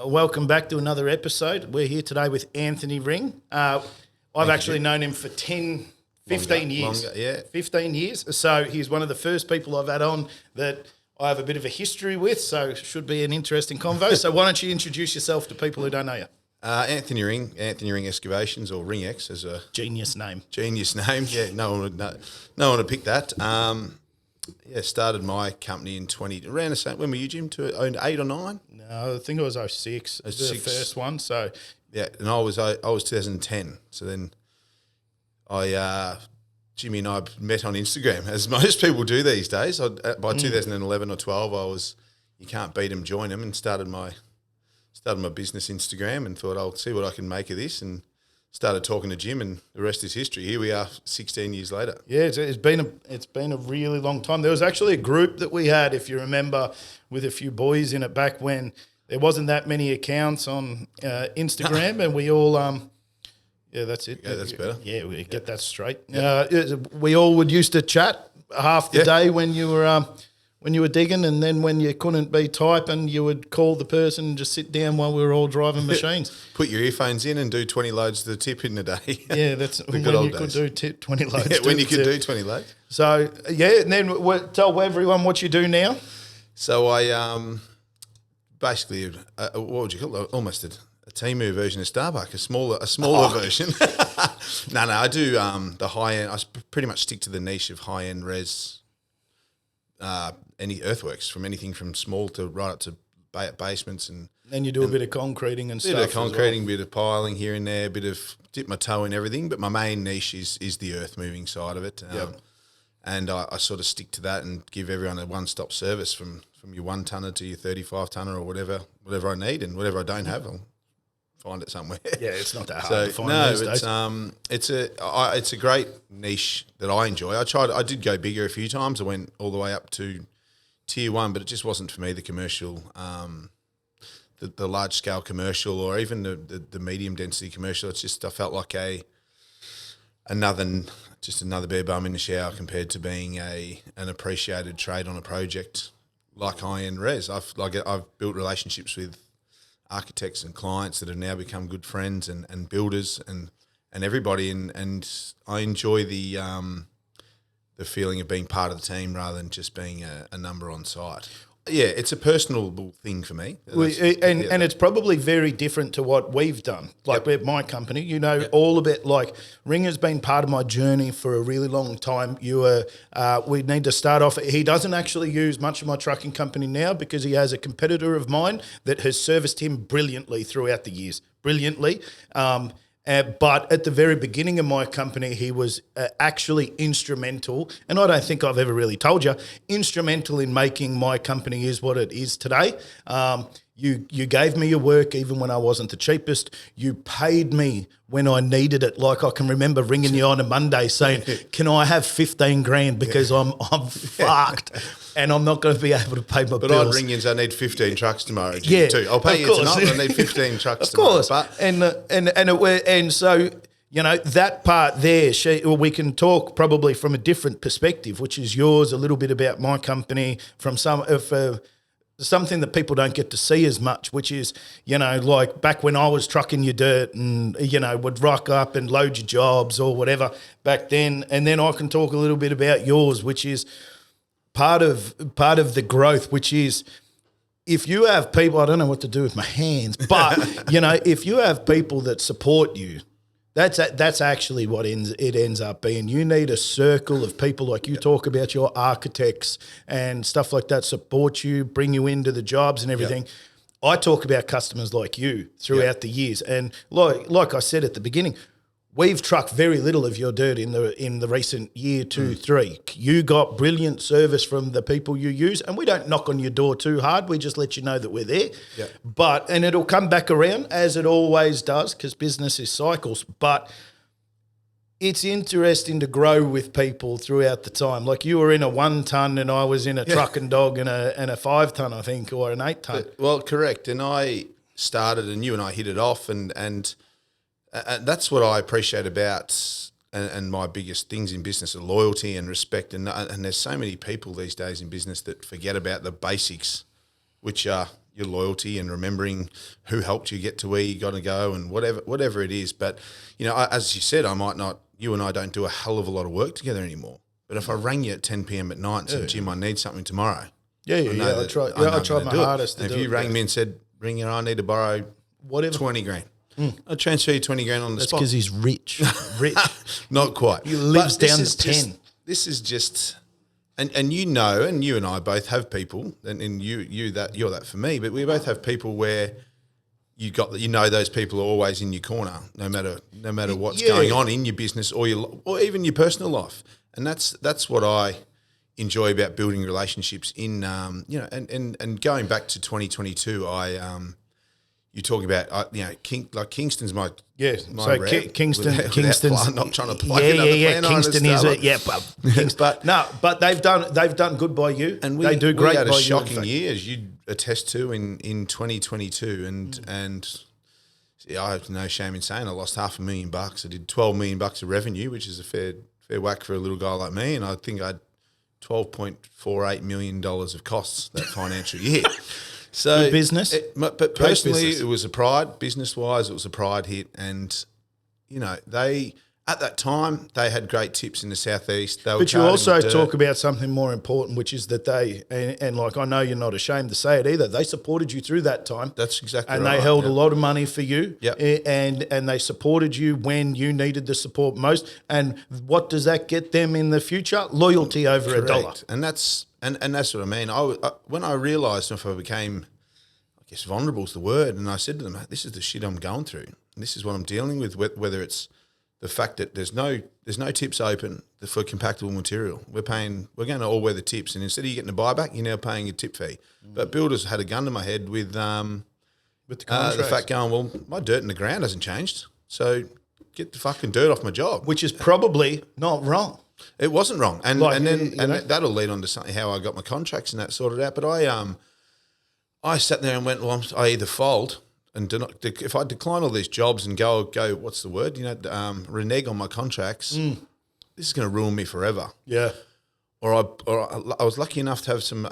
Welcome back to another episode. We're here today with Anthony Ring. I've actually known him for 15 years. Longer, yeah. 15 years. So he's one of the first people I've had on that I have a bit of a history with, so should be an interesting convo. So why don't you introduce yourself to people who don't know you? Anthony Ring Excavations, or Ring X as a Genius name. Yeah, no one would pick that. Started my company in around the same. When were you, Jim? Owned 8 or 9? No, I think it was 06. The first one. So yeah, and I was 2010. So then Jimmy and I met on Instagram, as most people do these days. By 2011 or 12, you can't beat them, join them, and started my business Instagram and thought I'll see what I can make of this, and started talking to Jim, and the rest is history. Here we are 16 years later. Yeah, it's been a really long time. There was actually a group that we had, if you remember, with a few boys in it back when there wasn't that many accounts on Instagram, and we all yeah, that's it. Yeah, that's better. Yeah, we get that straight. We all would used to chat half the day when you were digging, and then when you couldn't be typing, you would call the person and just sit down while we were all driving machines. Put your earphones in and do 20 loads to the tip in a day. Yeah, that's when you could do 20 loads. Yeah, when you could do 20 loads. So, yeah, and then tell everyone what you do now. So I basically, what would you call it? Almost a Temu version of Starbucks, a smaller version. No, I do the high-end. I pretty much stick to the niche of high-end res. Any earthworks, from anything from small to right up to basements, and then you do a bit of concreting and stuff. Bit of concreting, bit of piling here and there, bit of dip my toe in everything. But my main niche is the earth moving side of it. And I sort of stick to that and give everyone a one-stop service from your 1 tonner to your 35 tonner or whatever I need, and whatever I don't have, I'll find it somewhere. Yeah, it's not that hard to find these days. It's a great niche that I enjoy. I did go bigger a few times. I went all the way up to tier 1, but it just wasn't for me, the commercial, the large scale commercial, or even the medium density commercial. It's just, I felt like another bare bum in the shower compared to being an appreciated trade on a project like high-end res. I've built relationships with architects and clients that have now become good friends, and builders and everybody, and I enjoy the feeling of being part of the team rather than just being a number on site. Yeah, it's a personal thing for me. And it's probably very different to what we've done. Like with my company, all about, like, Ringa's been part of my journey for a really long time. We need to start off. He doesn't actually use much of my trucking company now because he has a competitor of mine that has serviced him brilliantly throughout the years. Brilliantly. But at the very beginning of my company, he was actually instrumental, and I don't think I've ever really told you, instrumental in making my company is what it is today. You gave me your work even when I wasn't the cheapest. You paid me when I needed it. Like, I can remember ringing you on a Monday saying, "Can I have 15 grand because I'm fucked and I'm not going to be able to pay my bills." But I'd ring you and say, "I need 15 trucks tomorrow." Too. I'll pay you tonight, but I need 15 trucks tomorrow. Of course. And so, that part there, we can talk probably from a different perspective, which is yours, a little bit about my company, from something that people don't get to see as much, which is, like back when I was trucking your dirt and, would rock up and load your jobs or whatever back then. And then I can talk a little bit about yours, which is part of the growth, which is, if you have people, I don't know what to do with my hands, but, if you have people that support you, that's actually what it ends up being. You need a circle of people, like you talk about, your architects and stuff like that, support you, bring you into the jobs and everything. Yep. I talk about customers like you throughout the years. And like I said at the beginning, we've trucked very little of your dirt in the recent year, 2, 3. You got brilliant service from the people you use, and we don't knock on your door too hard. We just let you know that we're there. Yep. And it'll come back around, as it always does, because business is cycles. But it's interesting to grow with people throughout the time. Like, you were in a 1 ton and I was in a truck and dog and a 5 ton, I think, or an 8 ton. Well, correct. And I started, and you and I hit it off, and that's what I appreciate about, and my biggest things in business are loyalty and respect. And there's so many people these days in business that forget about the basics, which are, your loyalty and remembering who helped you get to where you got to go and whatever it is. But, as you said, you and I don't do a hell of a lot of work together anymore. But if I rang you at 10 p.m. at night and said, Jim, I need something tomorrow. I tried my hardest to do it. If you rang me and said, Ringa, I need to borrow whatever 20 grand. I'll transfer you 20 grand on the spot. That's because he's rich. Not quite. He lives down to 10. This is just, and and you and I both have people, and you're that for me, but we both have people where those people are always in your corner, no matter what's going on in your business or even your personal life, and that's what I enjoy about building relationships in, and going back to 2022, you talk about, Kingston's my rep. Kingston's I'm not trying to plug another plan Kingston is but they've done good by you, and they do great. We had by a shocking you, year, as you attest to in 2022, and I have no shame in saying I lost $500,000. I did $12 million of revenue, which is a fair whack for a little guy like me, and I think I had $12.48 million of costs that financial year. So good business, but personally, it was a pride. Business-wise, it was a pride hit, and they at that time they had great tips in the southeast. But you also talk about something more important, which is that they and I know you're not ashamed to say it either. They supported you through that time. That's exactly and right. And they held a lot of money for you. Yep. And they supported you when you needed the support most. And what does that get them in the future? Loyalty over Correct. $1. And that's what I mean. When I realised, if I became, I guess, vulnerable is the word, and I said to them, "This is the shit I'm going through. And this is what I'm dealing with. Whether it's the fact that there's no tips open for compactable material. We're going to all weather tips, and instead of you getting a buyback, you're now paying a tip fee. But builders had a gun to my head with the fact going, well, my dirt in the ground hasn't changed, so get the fucking dirt off my job, which is probably not wrong. It wasn't wrong, and that'll lead on to something how I got my contracts and that sorted out. But I sat there and went, well, I either fold. And if I decline all these jobs and go, what's the word? Renege on my contracts. This is going to ruin me forever. Yeah. Or I was lucky enough to have some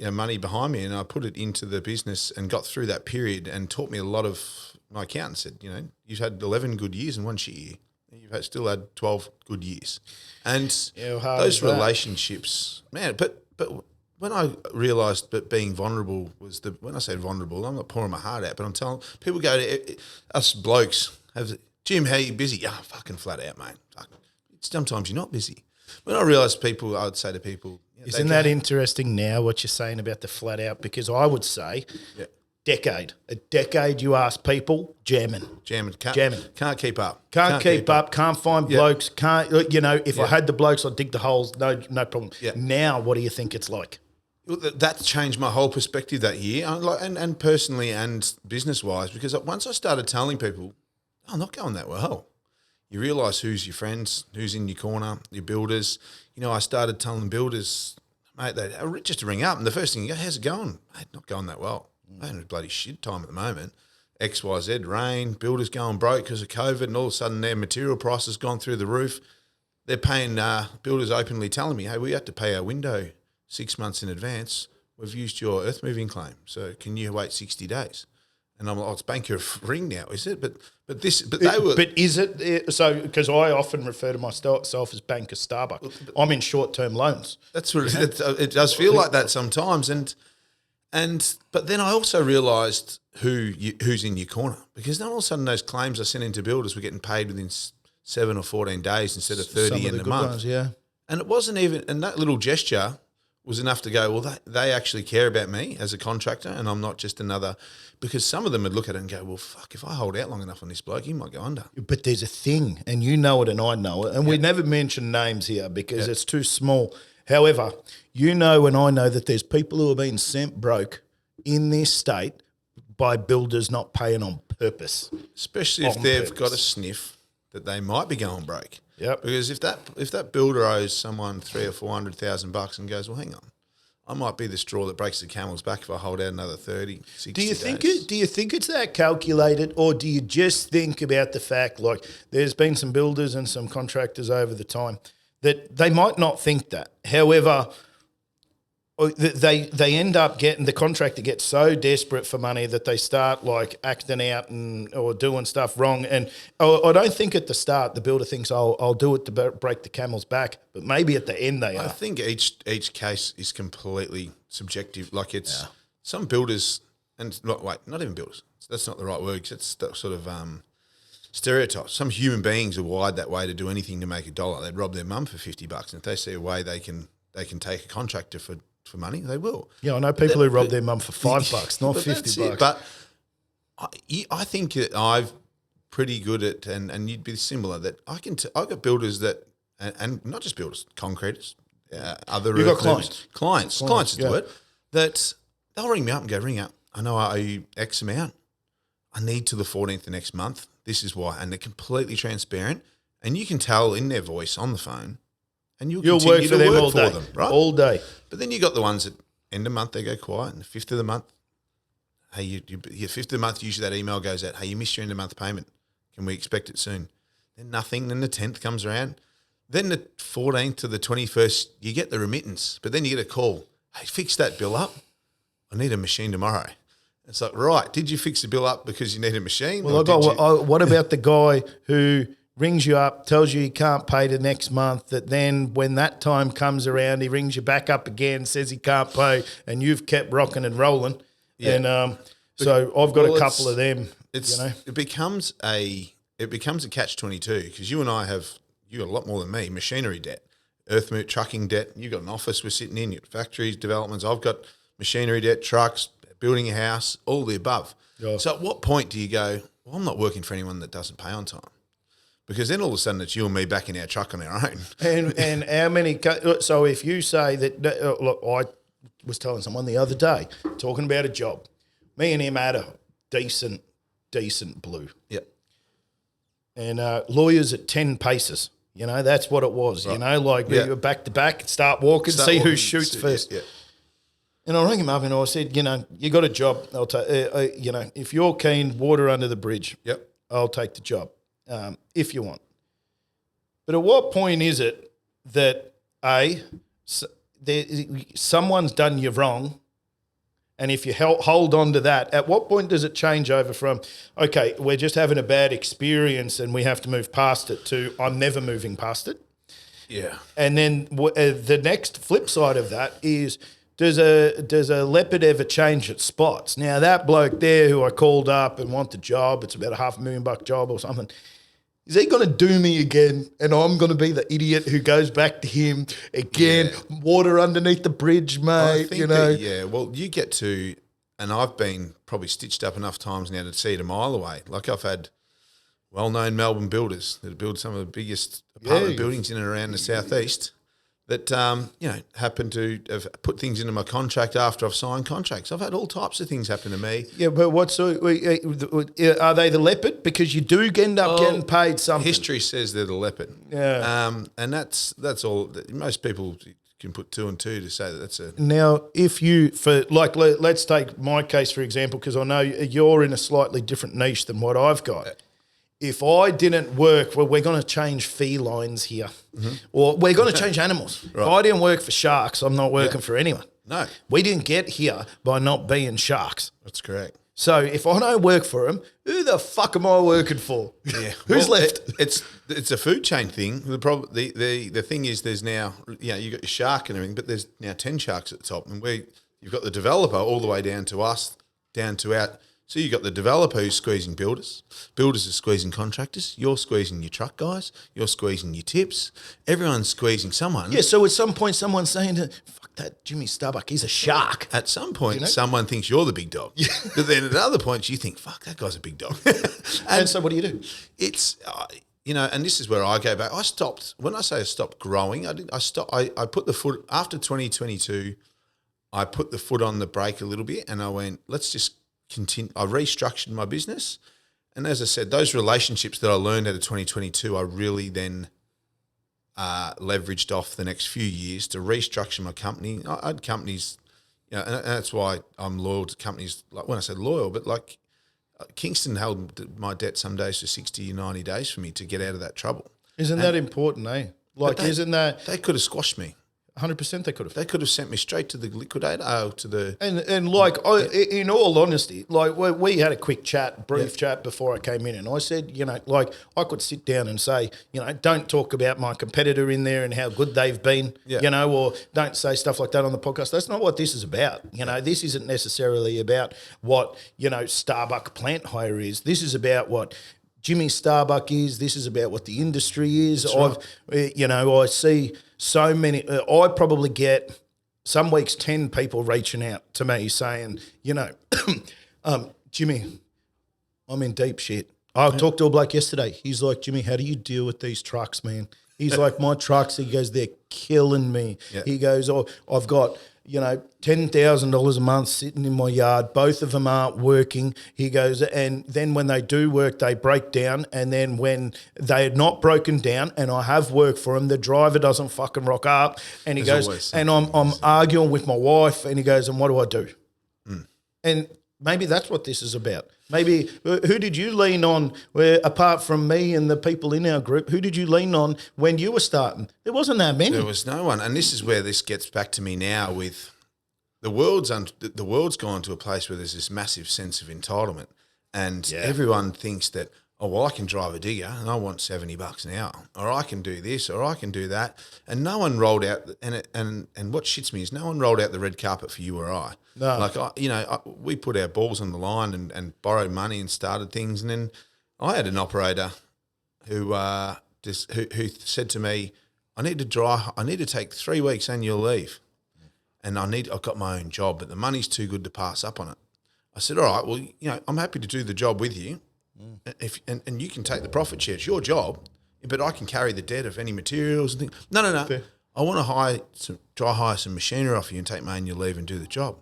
money behind me, and I put it into the business and got through that period and taught me a lot of. My accountant said, you've had 11 good years in one shit year. You've still had 12 good years, and those relationships, man. But when I realised that being vulnerable was when I say vulnerable, I'm not pouring my heart out, but I'm telling people go to us blokes, Jim, how you busy? Yeah, fucking flat out, mate. Sometimes you're not busy. When I realised I would say to people, isn't that interesting now what you're saying about the flat out? Because I would say a decade you ask people, jamming. Can't keep up. Can't keep up, can't find blokes, can't, if I had the blokes, I'd dig the holes, no problem. Yeah. Now, what do you think it's like? Well, that changed my whole perspective that year, and personally and business-wise, because once I started telling people, I'm not going that well, you realise who's your friends, who's in your corner, your builders. I started telling builders, mate, they just to ring up, and the first thing you go, how's it going? Mate, not going that well. Mate, it's bloody shit time at the moment. XYZ, rain, builders going broke because of COVID, and all of a sudden their material price has gone through the roof. They're paying, builders openly telling me, hey, we have to pay our window 6 months in advance. We've used your earth moving claim, so can you wait 60 days? And I'm like, it's Bank of Ring now, is it? But is it? So, because I often refer to myself as Bank of Starbucks. I'm in short-term loans. That's what it does feel like that sometimes, but then I also realised who's in your corner, because then all of a sudden those claims I sent into builders were getting paid within 7 or 14 days instead of 30 in a month. Ones, yeah. And it wasn't even, and that little gesture was enough to go, well, they actually care about me as a contractor, and I'm not just another, because some of them would look at it and go, well, fuck, if I hold out long enough on this bloke, he might go under. But there's a thing, and you know it and I know it, and we never mention names here because it's too small. However, you know and I know that there's people who have been sent broke in this state by builders not paying on purpose. Especially if they've got a sniff that they might be going broke. Yep. Because if that builder owes someone $300,000 or $400,000 and goes, well, hang on, I might be the straw that breaks the camel's back if I hold out another 30, 60 do you days. think it's that calculated, or do you just think about the fact, like there's been some builders and some contractors over the time that they might not think that. However, they end up getting, the contractor gets so desperate for money that they start like acting out or doing stuff wrong. And I don't think at the start the builder thinks I'll do it to break the camel's back, but maybe at the end they I are. think each case is completely subjective. Like it's some builders and not even builders. That's not the right word. 'Cause it's that sort of stereotypes. Some human beings are wired that way to do anything to make a dollar. They'd rob their mum for $50, and if they see a way they can take a contractor for money, they will. Yeah, I know people who rob their mum for $5, not $50. But I think that I've pretty good at, and you'd be similar, that I got builders that, and not just builders, concreters, other You've got clients. Clients is the word, that they'll ring me up and go, ring up, I know I owe you X amount. I need to the 14th of next month. This is why. And they're completely transparent. And you can tell in their voice on the phone, and you'll work for them all day, right? All day. But then you got the ones that end of month, they go quiet, and the 5th of the month, hey, your 5th of the month, usually that email goes out, hey, you missed your end of month payment. Can we expect it soon? Then nothing. Then the 10th comes around. Then the 14th to the 21st, you get the remittance. But then you get a call, hey, fix that bill up. I need a machine tomorrow. It's like, right, did you fix the bill up because you need a machine? Well, what about the guy who rings you up, tells you he can't pay the next month, that then when that time comes around, he rings you back up again, says he can't pay, and you've kept rocking and rolling. Yeah. And so I've got a couple of them. It becomes a catch-22 because you and I you got a lot more than me, machinery debt, earth move, trucking debt. You've got an office we're sitting in, you've got factories, developments. I've got machinery debt, trucks, building a house, all the above. Yeah. So at what point do you go, well, I'm not working for anyone that doesn't pay on time? Because then all of a sudden it's you and me back in our truck on our own. And how many – so if you say that look, I was telling someone the other day, talking about a job. Me and him had a decent blue. Yep. And lawyers at 10 paces. You know, that's what it was. Right. You know, like we were back to back, start walking, see who shoots first. Yeah. And I rang him up and I said, you know, you got a job. I'll take, you know, if you're keen, water under the bridge. Yep. I'll take the job if you want. But at what point is it that someone's done you wrong, and if you hold on to that, at what point does it change over from, okay, we're just having a bad experience and we have to move past it, to I'm never moving past it? Yeah. And then the next flip side of that is, does a leopard ever change its spots? Now, that bloke there who I called up and want the job, it's about a $500,000 job or something, is he going to do me again? And I'm going to be the idiot who goes back to him again, water underneath the bridge, mate, well, you get to, and I've been probably stitched up enough times now to see it a mile away. Like I've had well-known Melbourne builders that build some of the biggest apartment buildings in and around the southeast that, happen to have put things into my contract after I've signed contracts. I've had all types of things happen to me. Yeah, but are they the leopard? Because you do end up getting paid something. History says they're the leopard. Yeah. And that's all. Most people can put two and two to say that that's a... Now, if you, let's take my case, for example, because I know you're in a slightly different niche than what I've got. If I didn't work, well, we're going to change felines here, or we're going to change animals. Right. If I didn't work for sharks, I'm not working for anyone. No. We didn't get here by not being sharks. That's correct. So if I don't work for them, who the fuck am I working for? Yeah. Who's left? It's a food chain thing. The thing is there's now, you got your shark and everything, but there's now 10 sharks at the top, and you've got the developer all the way down to us, down to out. So you've got the developer who's squeezing builders. Builders are squeezing contractors. You're squeezing your truck guys. You're squeezing your tips. Everyone's squeezing someone. Yeah, so at some point someone's saying, fuck that Jimmy Starbuck, he's a shark. At some point, someone thinks you're the big dog. But then at other points, you think, fuck, that guy's a big dog. and so what do? It's, and this is where I go back. When I say I stopped growing, I put the foot, after 2022, I put the foot on the brake a little bit and I went, let's just continue. I restructured my business, and as I said, those relationships that I learned out of 2022, I really then leveraged off the next few years to restructure my company. I had companies, and that's why I'm loyal to companies. Like when I said loyal, but like Kingston held my debt some days for 60 or 90 days for me to get out of that trouble. Isn't that important, eh? Like, isn't that they could have squashed me? 100% they could have. They could have sent me straight to the liquidator, to the... And like, in all honesty, like we had a quick chat, brief chat before I came in, and I said, you know, like I could sit down and say, you know, don't talk about my competitor in there and how good they've been, you know, or don't say stuff like that on the podcast. That's not what this is about. You know, this isn't necessarily about what, you know, Starbuck plant hire is. This is about what Jimmy Starbuck is. This is about what the industry is. You know, I see so many. I probably get some weeks 10 people reaching out to me saying, you know, Jimmy, I'm in deep shit. I talked to a bloke yesterday. He's like, Jimmy, how do you deal with these trucks, man? He's like, my trucks, he goes, they're killing me. Yeah. He goes, oh, I've got, you know, $10,000 a month sitting in my yard. Both of them aren't working. He goes, and then when they do work, they break down. And then when they are not broken down and I have work for them, the driver doesn't fucking rock up. And he goes, and I'm arguing with my wife. And he goes, and what do I do? And maybe that's what this is about. Maybe who did you lean on, apart from me and the people in our group, who did you lean on when you were starting? There wasn't that many. There was no one. And this is where this gets back to me now with the world's gone to a place where there's this massive sense of entitlement. And everyone thinks that, oh, well, I can drive a digger and I want $70 an hour, or I can do this, or I can do that. And no one rolled out, and what shits me is no one rolled out the red carpet for you or I. No. Like, we put our balls on the line and borrowed money and started things. And then I had an operator who said to me, I need to take 3 weeks annual leave, and I've got my own job, but the money's too good to pass up on it. I said, all right, well, you know, I'm happy to do the job with you. And you can take the profit share. It's your job, but I can carry the debt of any materials and things. No. Fair. I want to try hire some machinery off you and take my annual leave and do the job.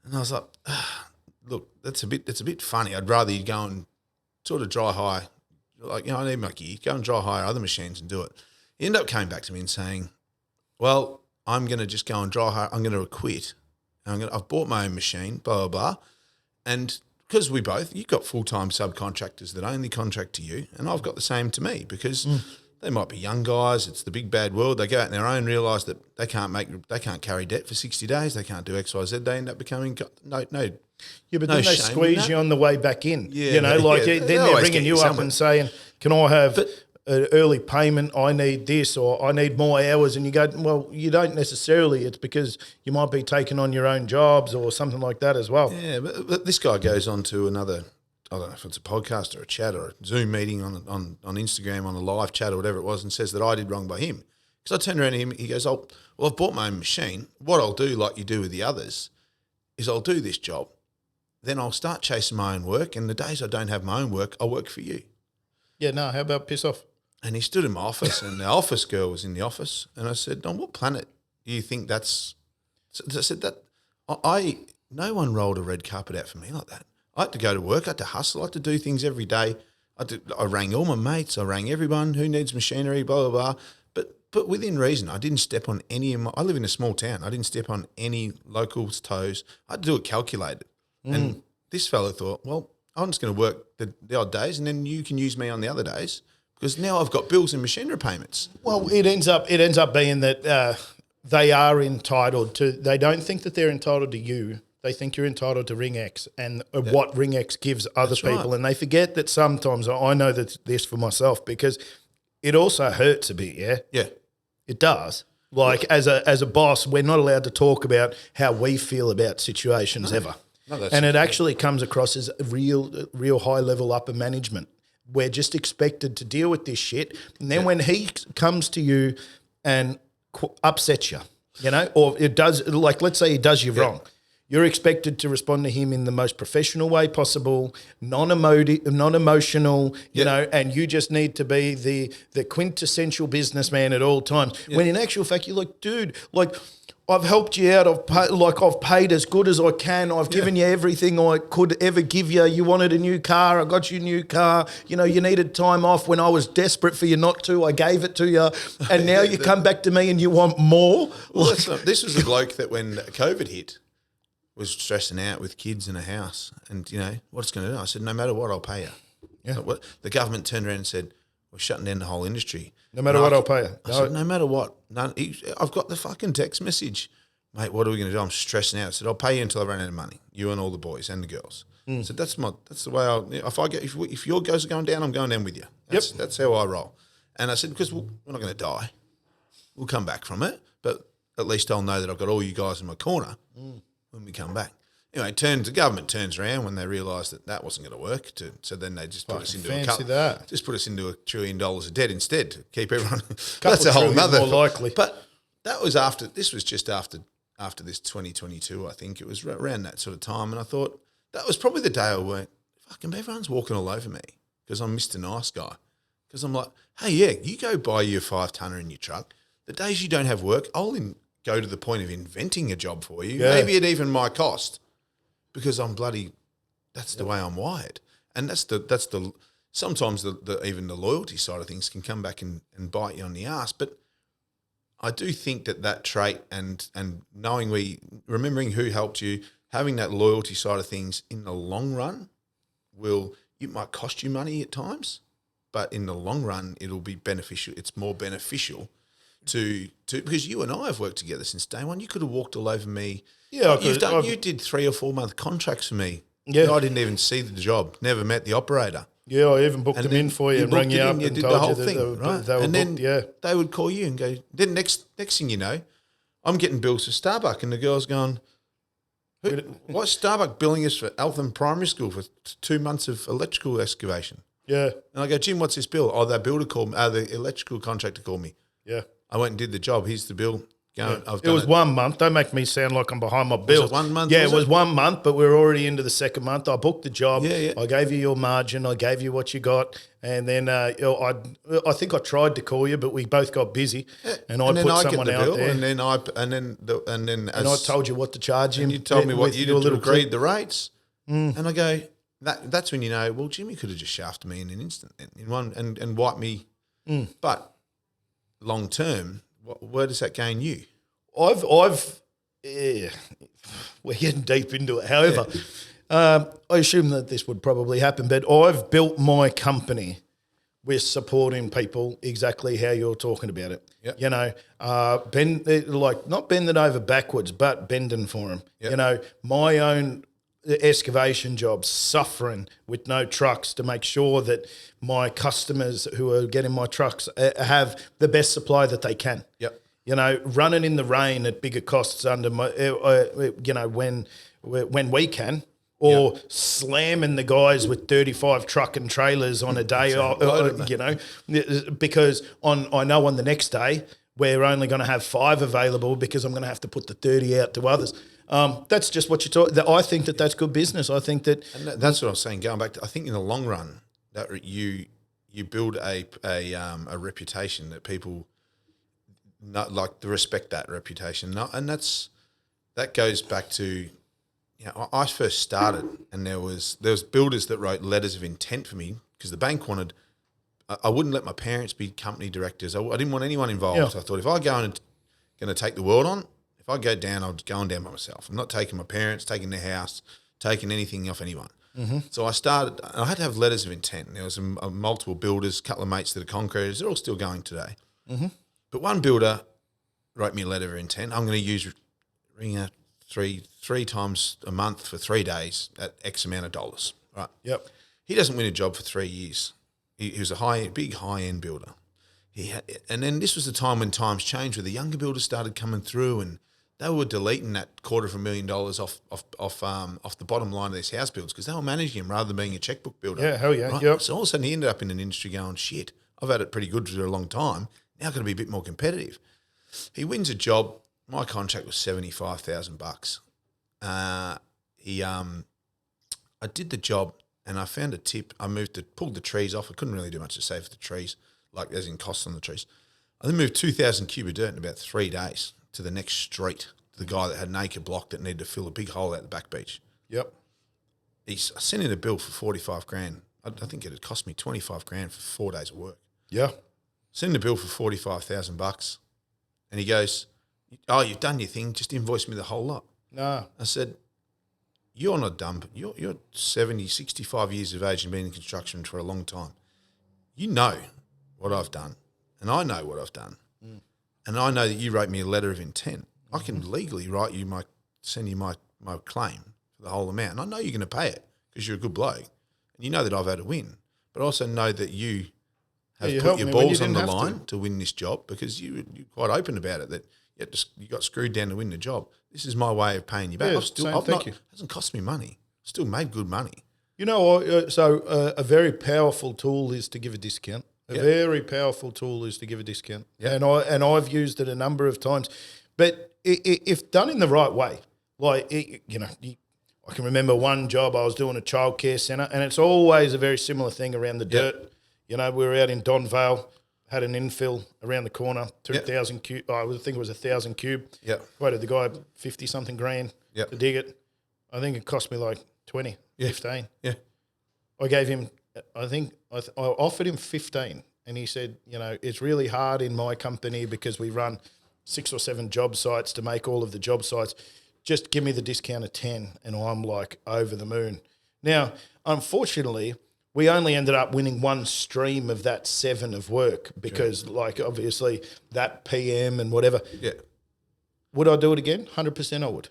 And I was like, look, it's a bit funny. I'd rather you go and sort of dry hire, like, you know, I need my gear. Go and dry hire other machines and do it. He ended up coming back to me and saying, well, I'm going to just go and dry hire. I'm going to quit. I've bought my own machine, blah, blah, blah. And because you've got full-time subcontractors that only contract to you, and I've got the same to me, because they might be young guys. It's the big bad world. They go out on their own, realise that they can't carry debt for 60 days. They can't do X, Y, Z. They end up becoming no. Yeah, but then they squeeze you on the way back in. Yeah, you know, then they're ringing you up and saying, "Can I have an early payment? I need this, or I need more hours." And you go, "Well, you don't necessarily. It's because you might be taking on your own jobs or something like that as well." Yeah, but this guy goes on to another, I don't know if it's a podcast or a chat or a Zoom meeting on Instagram, on a live chat or whatever it was, and says that I did wrong by him. Because I turned around to him, he goes, "Oh, well, I've bought my own machine. What I'll do, like you do with the others, is I'll do this job. Then I'll start chasing my own work, and the days I don't have my own work, I'll work for you." Yeah, no, how about piss off? And he stood in my office, and the office girl was in the office, and I said, "On what planet do you think that's?" So I said that no one rolled a red carpet out for me like that. I had to go to work, I had to hustle, I had to do things every day. I rang all my mates, I rang everyone who needs machinery, blah, blah, blah. But within reason, I didn't step on I live in a small town, I didn't step on any locals' toes. I had to do it calculated. And this fella thought, well, I'm just going to work the odd days, and then you can use me on the other days, because now I've got bills and machinery payments. Well, it ends up being that they are entitled to. They don't think that they're entitled to you. They think you're entitled to Ring X and what Ring X gives other people, and they forget that sometimes. I know that this for myself, because it also hurts a bit. Yeah, it does. Like as a boss, we're not allowed to talk about how we feel about situations ever. No, and it actually comes across as real high level upper management. We're just expected to deal with this shit. And then when he comes to you and upsets you, you know, or it does, like let's say he does you wrong, you're expected to respond to him in the most professional way possible, non-emotional, you know, and you just need to be the quintessential businessman at all times. When in actual fact, you're like, dude, like, I've helped you out. I've paid as good as I can. I've given you everything I could ever give you. You wanted a new car. I got you a new car. You know, you needed time off when I was desperate for you not to. I gave it to you. And now you come back to me and you want more. Well, this was a bloke that when COVID hit was stressing out with kids in a house. And, you know, what's going to do? I said, no matter what, I'll pay you. Yeah. The government turned around and said, we're shutting down the whole industry. No matter what, I'll pay you. I said, no matter what. I've got the fucking text message. Mate, what are we going to do? I'm stressing out. I said, I'll pay you until I run out of money, you and all the boys and the girls. I said, that's the way if your girls are going down, I'm going down with you. That's how I roll. And I said, because we're not going to die. We'll come back from it, but at least I'll know that I've got all you guys in my corner when we come back. Anyway, the government turns around when they realise that wasn't going to work. So then they just put us into $1 trillion of debt instead to keep everyone. That's a whole nother. More likely. But that was after. This was just after this 2022. I think it was around that sort of time, and I thought that was probably the day I went, fucking everyone's walking all over me because I'm Mr. Nice Guy. Because I'm like, hey, yeah, you go buy your 5-tonner in your truck. The days you don't have work, I'll go to the point of inventing a job for you, maybe at even my cost. Because I'm that's the way I'm wired, and that's the sometimes even the loyalty side of things can come back and bite you on the ass. But I do think that trait and remembering who helped you, having that loyalty side of things in the long run it might cost you money at times, but in the long run it'll be beneficial. It's more beneficial to because you and I have worked together since day one. You could have walked all over me. Yeah, you did 3 or 4 month contracts for me. Yeah, I didn't even see the job. Never met the operator. Yeah, I even booked them in for you and rang you up and did told the whole you thing, right? They were booked, they would call you and go. Then next thing you know, I'm getting bills for Starbucks, and the girl's going, "What's Starbucks billing us for Eltham Primary School for 2 months of electrical excavation?" Yeah, and I go, "Jim, what's this bill?" "Oh, the electrical contractor called me." Yeah, I went and did the job. Here's the bill. It was 1 month. Don't make me sound like I'm behind my bills. Was it 1 month? Yeah, it was 1 month, but we were already into the second month. I booked the job. Yeah. I gave you your margin. I gave you what you got, and then I think I tried to call you, but we both got busy, and I put someone out there. And I told you what to charge him. And you told me what you did to agreed the rates, and I go, that's when you know. Well, Jimmy could have just shafted me in an instant, and wiped me, but long term. Where does that gain you? We're getting deep into it. However, I assume that this would probably happen, but I've built my company with supporting people exactly how you're talking about it. Yep. You know, not bending over backwards, but bending for them. Yep. You know, my own excavation jobs, suffering with no trucks to make sure that my customers who are getting my trucks have the best supply that they can. Yep. You know, running in the rain at bigger costs under my, when we can, or slamming the guys with 35 truck and trailers on a day, because I know on the next day we're only going to have 5 available because I'm going to have to put the 30 out to others. That's just what you talk. I think that's good business. I think that, and that's what I'm saying. Going back to, I think in the long run that you build a reputation that people not like to respect that reputation. And that goes back to, I first started and there was builders that wrote letters of intent for me because the bank wanted. I wouldn't let my parents be company directors. I didn't want anyone involved. Yeah. I thought if I go and going to take the world on. If I go down, I'll go on down by myself. I'm not taking my parents, taking their house, taking anything off anyone. Mm-hmm. So I started, I had to have letters of intent. There was multiple builders, a couple of mates that are concreters. They're all still going today. Mm-hmm. But one builder wrote me a letter of intent. I'm going to use Ringa three times a month for 3 days at X amount of dollars. Right. Yep. He doesn't win a job for 3 years. He was a big high-end builder. And then this was the time when times changed, where the younger builders started coming through, and they were deleting that $250,000 off the bottom line of these house builds because they were managing him rather than being a checkbook builder. Yeah, hell yeah. Right? Yep. So all of a sudden he ended up in an industry going, shit, I've had it pretty good for a long time. Now I've got to be a bit more competitive. He wins a job. My contract was $75,000. I did the job and I found a tip. I pulled the trees off. I couldn't really do much to save the trees, like as in costs on the trees. I then moved 2,000 cube of dirt in about 3 days to the next street, to the guy that had an acre block that needed to fill a big hole out the back beach. Yep. I sent in a bill for $45,000. I think it had cost me $25,000 for 4 days of work. Yeah. Sent in a bill for $45,000, and he goes, "Oh, you've done your thing. Just invoice me the whole lot." No. I said, "You're not dumb. You're 70, 65 years of age and been in construction for a long time. You know what I've done, and I know what I've done, and I know that you wrote me a letter of intent. I can legally send you my claim for the whole amount. And I know you're going to pay it because you're a good bloke, and you know that I've had a win. But I also know that you have put your balls on the line to win this job because you're quite open about it, that you got screwed down to win the job. This is my way of paying you back. Yeah, thank you. It hasn't cost me money. Still made good money. You know, a very powerful tool is to give a discount. A very powerful tool is to give a discount. And I've used it a number of times. But if done in the right way, like, I can remember one job I was doing a childcare centre, and it's always a very similar thing around the dirt. You know, we were out in Donvale, had an infill around the corner, 2,000 cube. I think it was 1,000 cube. Yeah. Quoted the guy 50-something grand to dig it. I think it cost me like 20, 15. Yeah. I gave him, I offered him 15, and he said, it's really hard in my company because we run 6 or 7 job sites to make all of the job sites. Just give me the discount of 10, and I'm like over the moon. Now, unfortunately, we only ended up winning one stream of that 7 of work because, like, obviously that PM and whatever. Yeah. Would I do it again? 100% I would.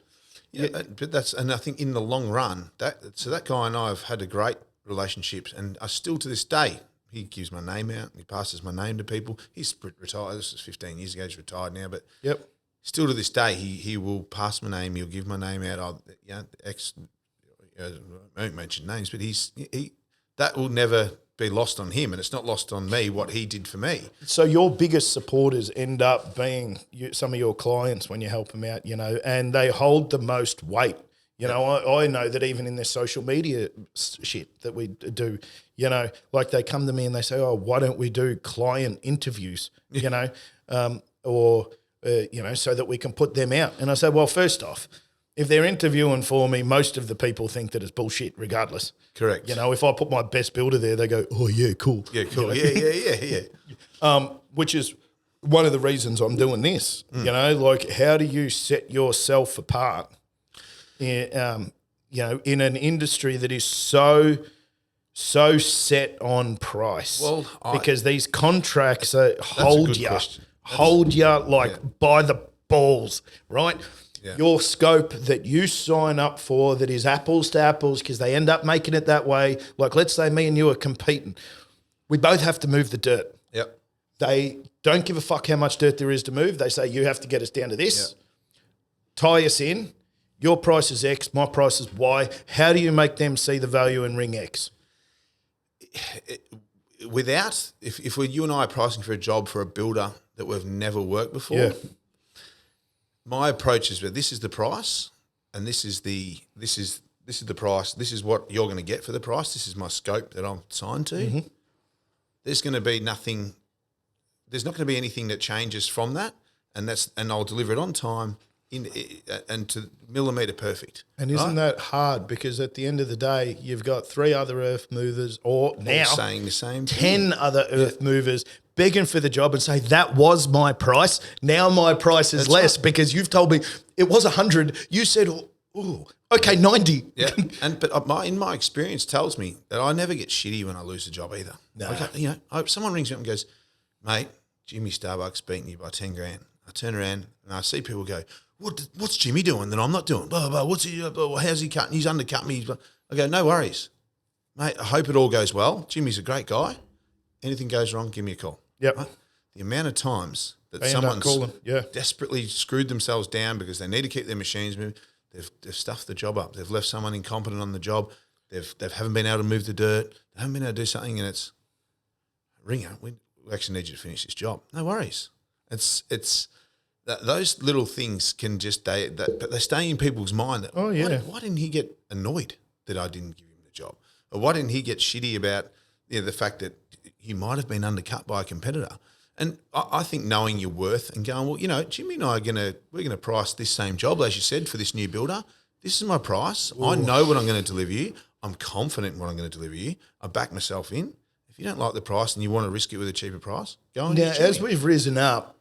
Yeah, but I think in the long run, that guy and I have had a great relationship, and I still to this day, he gives my name out, he passes my name to people. He's retired. This is 15 years ago. He's retired now, but still to this day, he will pass my name. He'll give my name out. I won't mention names, but that will never be lost on him, and it's not lost on me what he did for me. So your biggest supporters end up being some of your clients when you help them out, and they hold the most weight. I know that even in this social media shit that we do, like they come to me and they say, oh, why don't we do client interviews, so that we can put them out. And I say, well, first off, if they're interviewing for me, most of the people think that it's bullshit regardless. Correct. If I put my best builder there, they go, oh, yeah, cool. Yeah, cool. Yeah. Which is one of the reasons I'm doing this, like how do you set yourself apart in an industry that is so set on price? Well, because these contracts hold you by the balls, right? Yeah. Your scope that you sign up for that is apples to apples because they end up making it that way. Like, let's say me and you are competing. We both have to move the dirt. Yep. They don't give a fuck how much dirt there is to move. They say, you have to get us down to this. Yep. Tie us in. Your price is X, my price is Y. How do you make them see the value in Ring X? If you and I are pricing for a job for a builder that we've never worked before, my approach is that this is the price, and this is the price. This is what you're going to get for the price. This is my scope that I'm signed to. Mm-hmm. There's going to be nothing. There's not going to be anything that changes from that, and I'll deliver it on time and to millimetre perfect. And isn't that hard? Because at the end of the day, you've got 3 other earth movers, or now saying the same 10 other earth movers begging for the job and say, that was my price. Now my price is less because you've told me it was 100. You said, oh, okay, 90. Yeah, but my experience tells me that I never get shitty when I lose a job either. No. Someone rings me up and goes, mate, Jimmy Starbucks beating you by 10 grand. I turn around and I see people go, what's Jimmy doing that I'm not doing? Blah, blah, blah. What's he? How's he cutting? He's undercut me. I go, no worries, mate. I hope it all goes well. Jimmy's a great guy. Anything goes wrong, give me a call. Yep. Right? The amount of times that someone's desperately screwed themselves down because they need to keep their machines moving, they've stuffed the job up. They've left someone incompetent on the job. They haven't been able to move the dirt. They haven't been able to do something, and it's Ringa, we actually need you to finish this job. No worries. It's those little things can just but they stay in people's mind. That, why didn't he get annoyed that I didn't give him the job, or why didn't he get shitty about the fact that he might have been undercut by a competitor? And I think knowing your worth and going, well, Jimmy and I we're gonna price this same job, as you said, for this new builder. This is my price. Ooh. I know what I'm going to deliver you. I'm confident in what I'm going to deliver you. I back myself in. If you don't like the price and you want to risk it with a cheaper price, go on. Now, as we've risen up,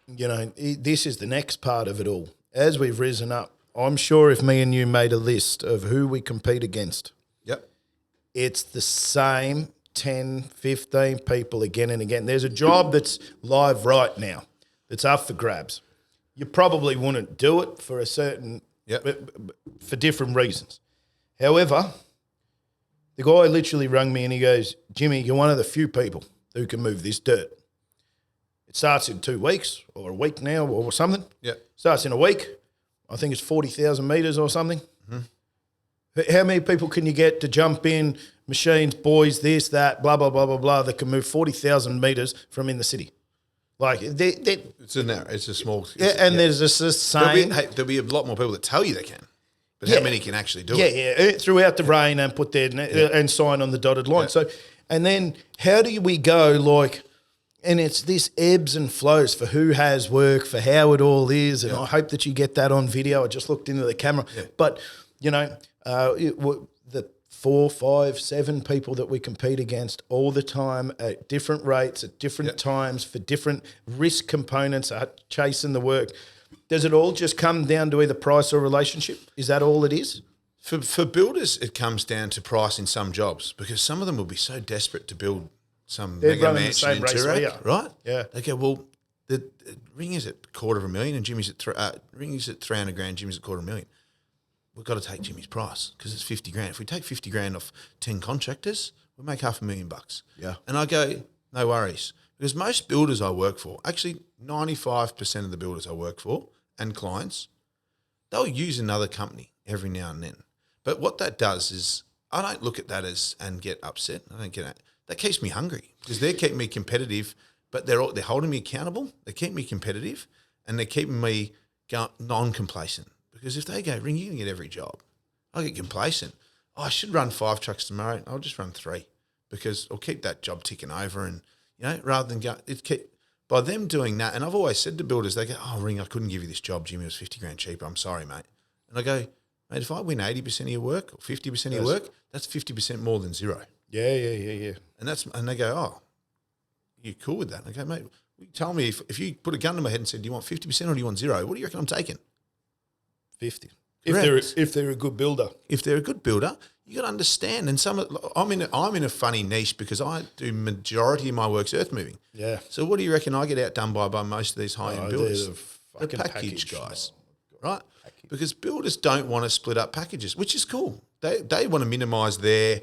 this is the next part of it all. As we've risen up, I'm sure if me and you made a list of who we compete against, yep, it's the same 10, 15 people again and again. There's a job that's live right now that's up for grabs. You probably wouldn't do it for a certain, for different reasons. However, the guy literally rang me and he goes, Jimmy, you're one of the few people who can move this dirt. It starts in 2 weeks or a week now or something. Yeah. Starts in a week. I think it's 40,000 metres or something. Mm-hmm. How many people can you get to jump in, machines, boys, this, that, blah, blah, blah, blah, blah, that can move 40,000 metres from in the city? Like, it's a small... there's this saying... There'll be a lot more people that tell you they can, but how many can actually do it? Yeah, throughout the rain and put there and sign on the dotted line. Yeah. So, and then how do we go, like... And it's this ebbs and flows for who has work, for how it all is. And I hope that you get that on video. I just looked into the camera. Yeah. But, the 4, 5, 7 people that we compete against all the time at different rates, at different times, for different risk components, are chasing the work. Does it all just come down to either price or relationship? Is that all it is? For builders, it comes down to price in some jobs because some of them will be so desperate to build some mega mansion in Toorak, right? Yeah. They go, well, the Ringa's at $250,000 and Jimmy's at Ringa's at $300,000, Jimmy's at $250,000. We've got to take Jimmy's price because it's $50,000. If we take $50,000 off 10 contractors, we'll make $500,000. Yeah. And I go, no worries. Because most builders I work for, actually 95% of the builders I work for and clients, they'll use another company every now and then. But what that does is I don't look at that and get upset. I don't get it. That keeps me hungry because they're keeping me competitive, but they're holding me accountable. They keep me competitive and they're keeping me non-complacent. Because if they go, Ring, you can get every job, I get complacent. Oh, I should run 5 trucks tomorrow. I'll just run 3 because I'll keep that job ticking over. And, rather than by them doing that, and I've always said to builders, they go, oh, Ring, I couldn't give you this job, Jimmy. It was $50,000 cheaper. I'm sorry, mate. And I go, mate, if I win 80% of your work or 50% of your work, that's 50% more than zero. Yeah. And they go, oh, you cool with that? And I go, mate, tell me if you put a gun to my head and said, do you want 50% or do you want 0? What do you reckon I'm taking? 50. If they're a good builder. If they're a good builder, you got to understand. And I'm in a funny niche because I do majority of my work's earth moving. Yeah. So what do you reckon I get outdone by most of these high-end builders? The package guys, right? Because builders don't want to split up packages, which is cool. They want to minimise their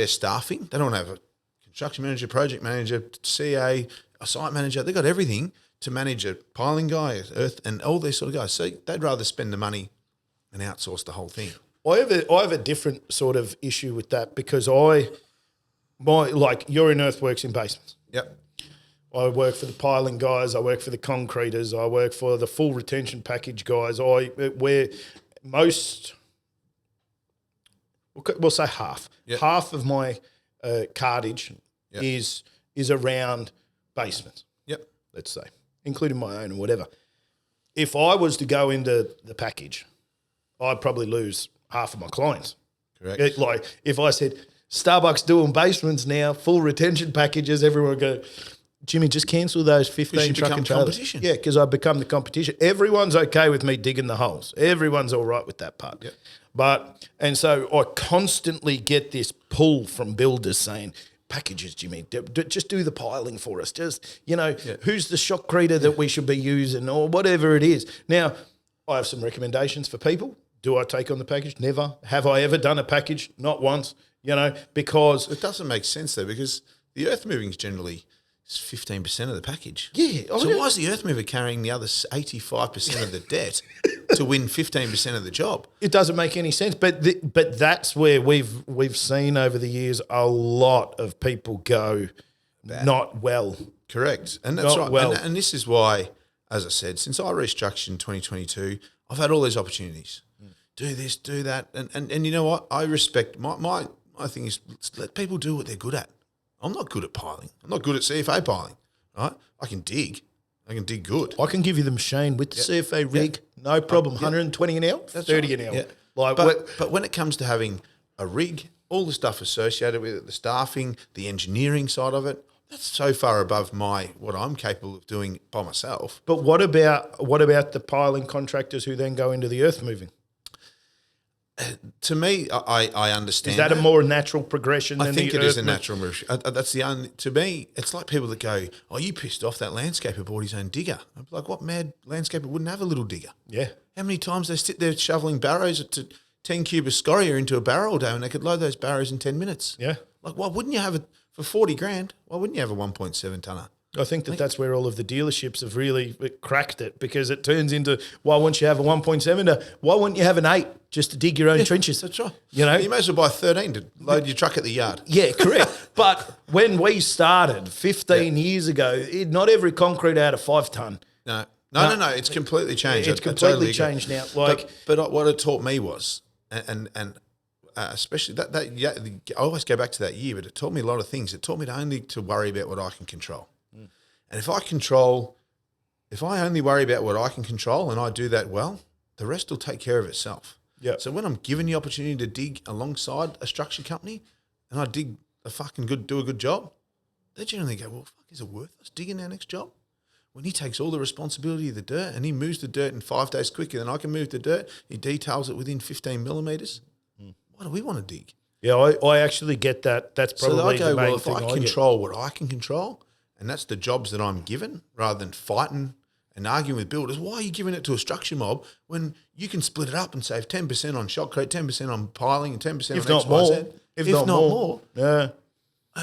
staffing. They don't want to have a construction manager, project manager, CA, a site manager. They've got everything to manage a piling guy, earth, and all these sort of guys. So they'd rather spend the money and outsource the whole thing. I have a different sort of issue with that because you're in earthworks in basements. Yep. I work for the piling guys. I work for the concreters. I work for the full retention package guys. We'll say half. Yep. Half of my cartage is around basements. Yep. Let's say, including my own and whatever. If I was to go into the package, I'd probably lose half of my clients. Correct. Like if I said Starbucks doing basements now, full retention packages, everyone would go, Jimmy, just cancel those 15 truck and trailers. Competition. Yeah, because I become the competition. Everyone's okay with me digging the holes. Everyone's all right with that part. Yep. And so I constantly get this pull from builders saying, packages, Jimmy, just do the piling for us. Just, who's the shotcreter that we should be using or whatever it is. Now, I have some recommendations for people. Do I take on the package? Never. Have I ever done a package? Not once, because... It doesn't make sense though because the earth moving is generally 15% of the package. Yeah. So why is the earth mover carrying the other 85% of the debt to win 15% of the job? It doesn't make any sense. But that's where we've seen over the years a lot of people go not well. Correct. And that's not right. Well. And this is why, as I said, since I restructured in 2022, I've had all these opportunities. Do this, do that. And you know what? I respect my thing is let people do what they're good at. I'm not good at piling. I'm not good at CFA piling, right? I can dig good. I can give you the machine with the CFA rig, no problem, 120 an hour, 30 an hour. Yeah. But when it comes to having a rig, all the stuff associated with it, the staffing, the engineering side of it, that's so far above what I'm capable of doing by myself. But what about the piling contractors who then go into the earth moving? To me, I understand. Is that a more natural progression than I think the it is a earth natural move. That's the only. To me, it's like people that go, "Oh, you pissed off that landscaper bought his own digger." I'm like, "What mad landscaper wouldn't have a little digger?" Yeah. How many times they sit there shoveling barrows to 10 cube of scoria into a barrow all day, and they could load those barrows in 10 minutes? Yeah. Like, why wouldn't you have it for 40 grand? Why wouldn't you have a 1.7 tonner? I think that's where all of the dealerships have really cracked it, because it turns into, why wouldn't you have a 1.7 to why wouldn't you have an 8 just to dig your own trenches? That's right. You know? You may as well buy 13 to load your truck at the yard. Yeah, correct. But when we started 15 years ago, not every concrete had a 5 ton. No. It's completely changed. It's I completely totally agree. changed now. Like, but what it taught me was, and especially that yeah, I always go back to that year, but it taught me a lot of things. It taught me to only to worry about what I can control. And if I only worry about what I can control and I do that well, the rest will take care of itself. Yeah. So when I'm given the opportunity to dig alongside a structure company and I do a good job, they generally go, well, fuck, is it worth us digging our next job? When he takes all the responsibility of the dirt and he moves the dirt in 5 days quicker than I can move the dirt, he details it within 15 millimetres. Why do we want to dig? Yeah, I actually get that. That's probably so I go, the main well, if thing I control what I can control, and that's the jobs that I'm given, rather than fighting and arguing with builders, why are you giving it to a structure mob when you can split it up and save 10% on shotcrete, 10% on piling, and 10% if on not XYZ? more. If not more. Yeah.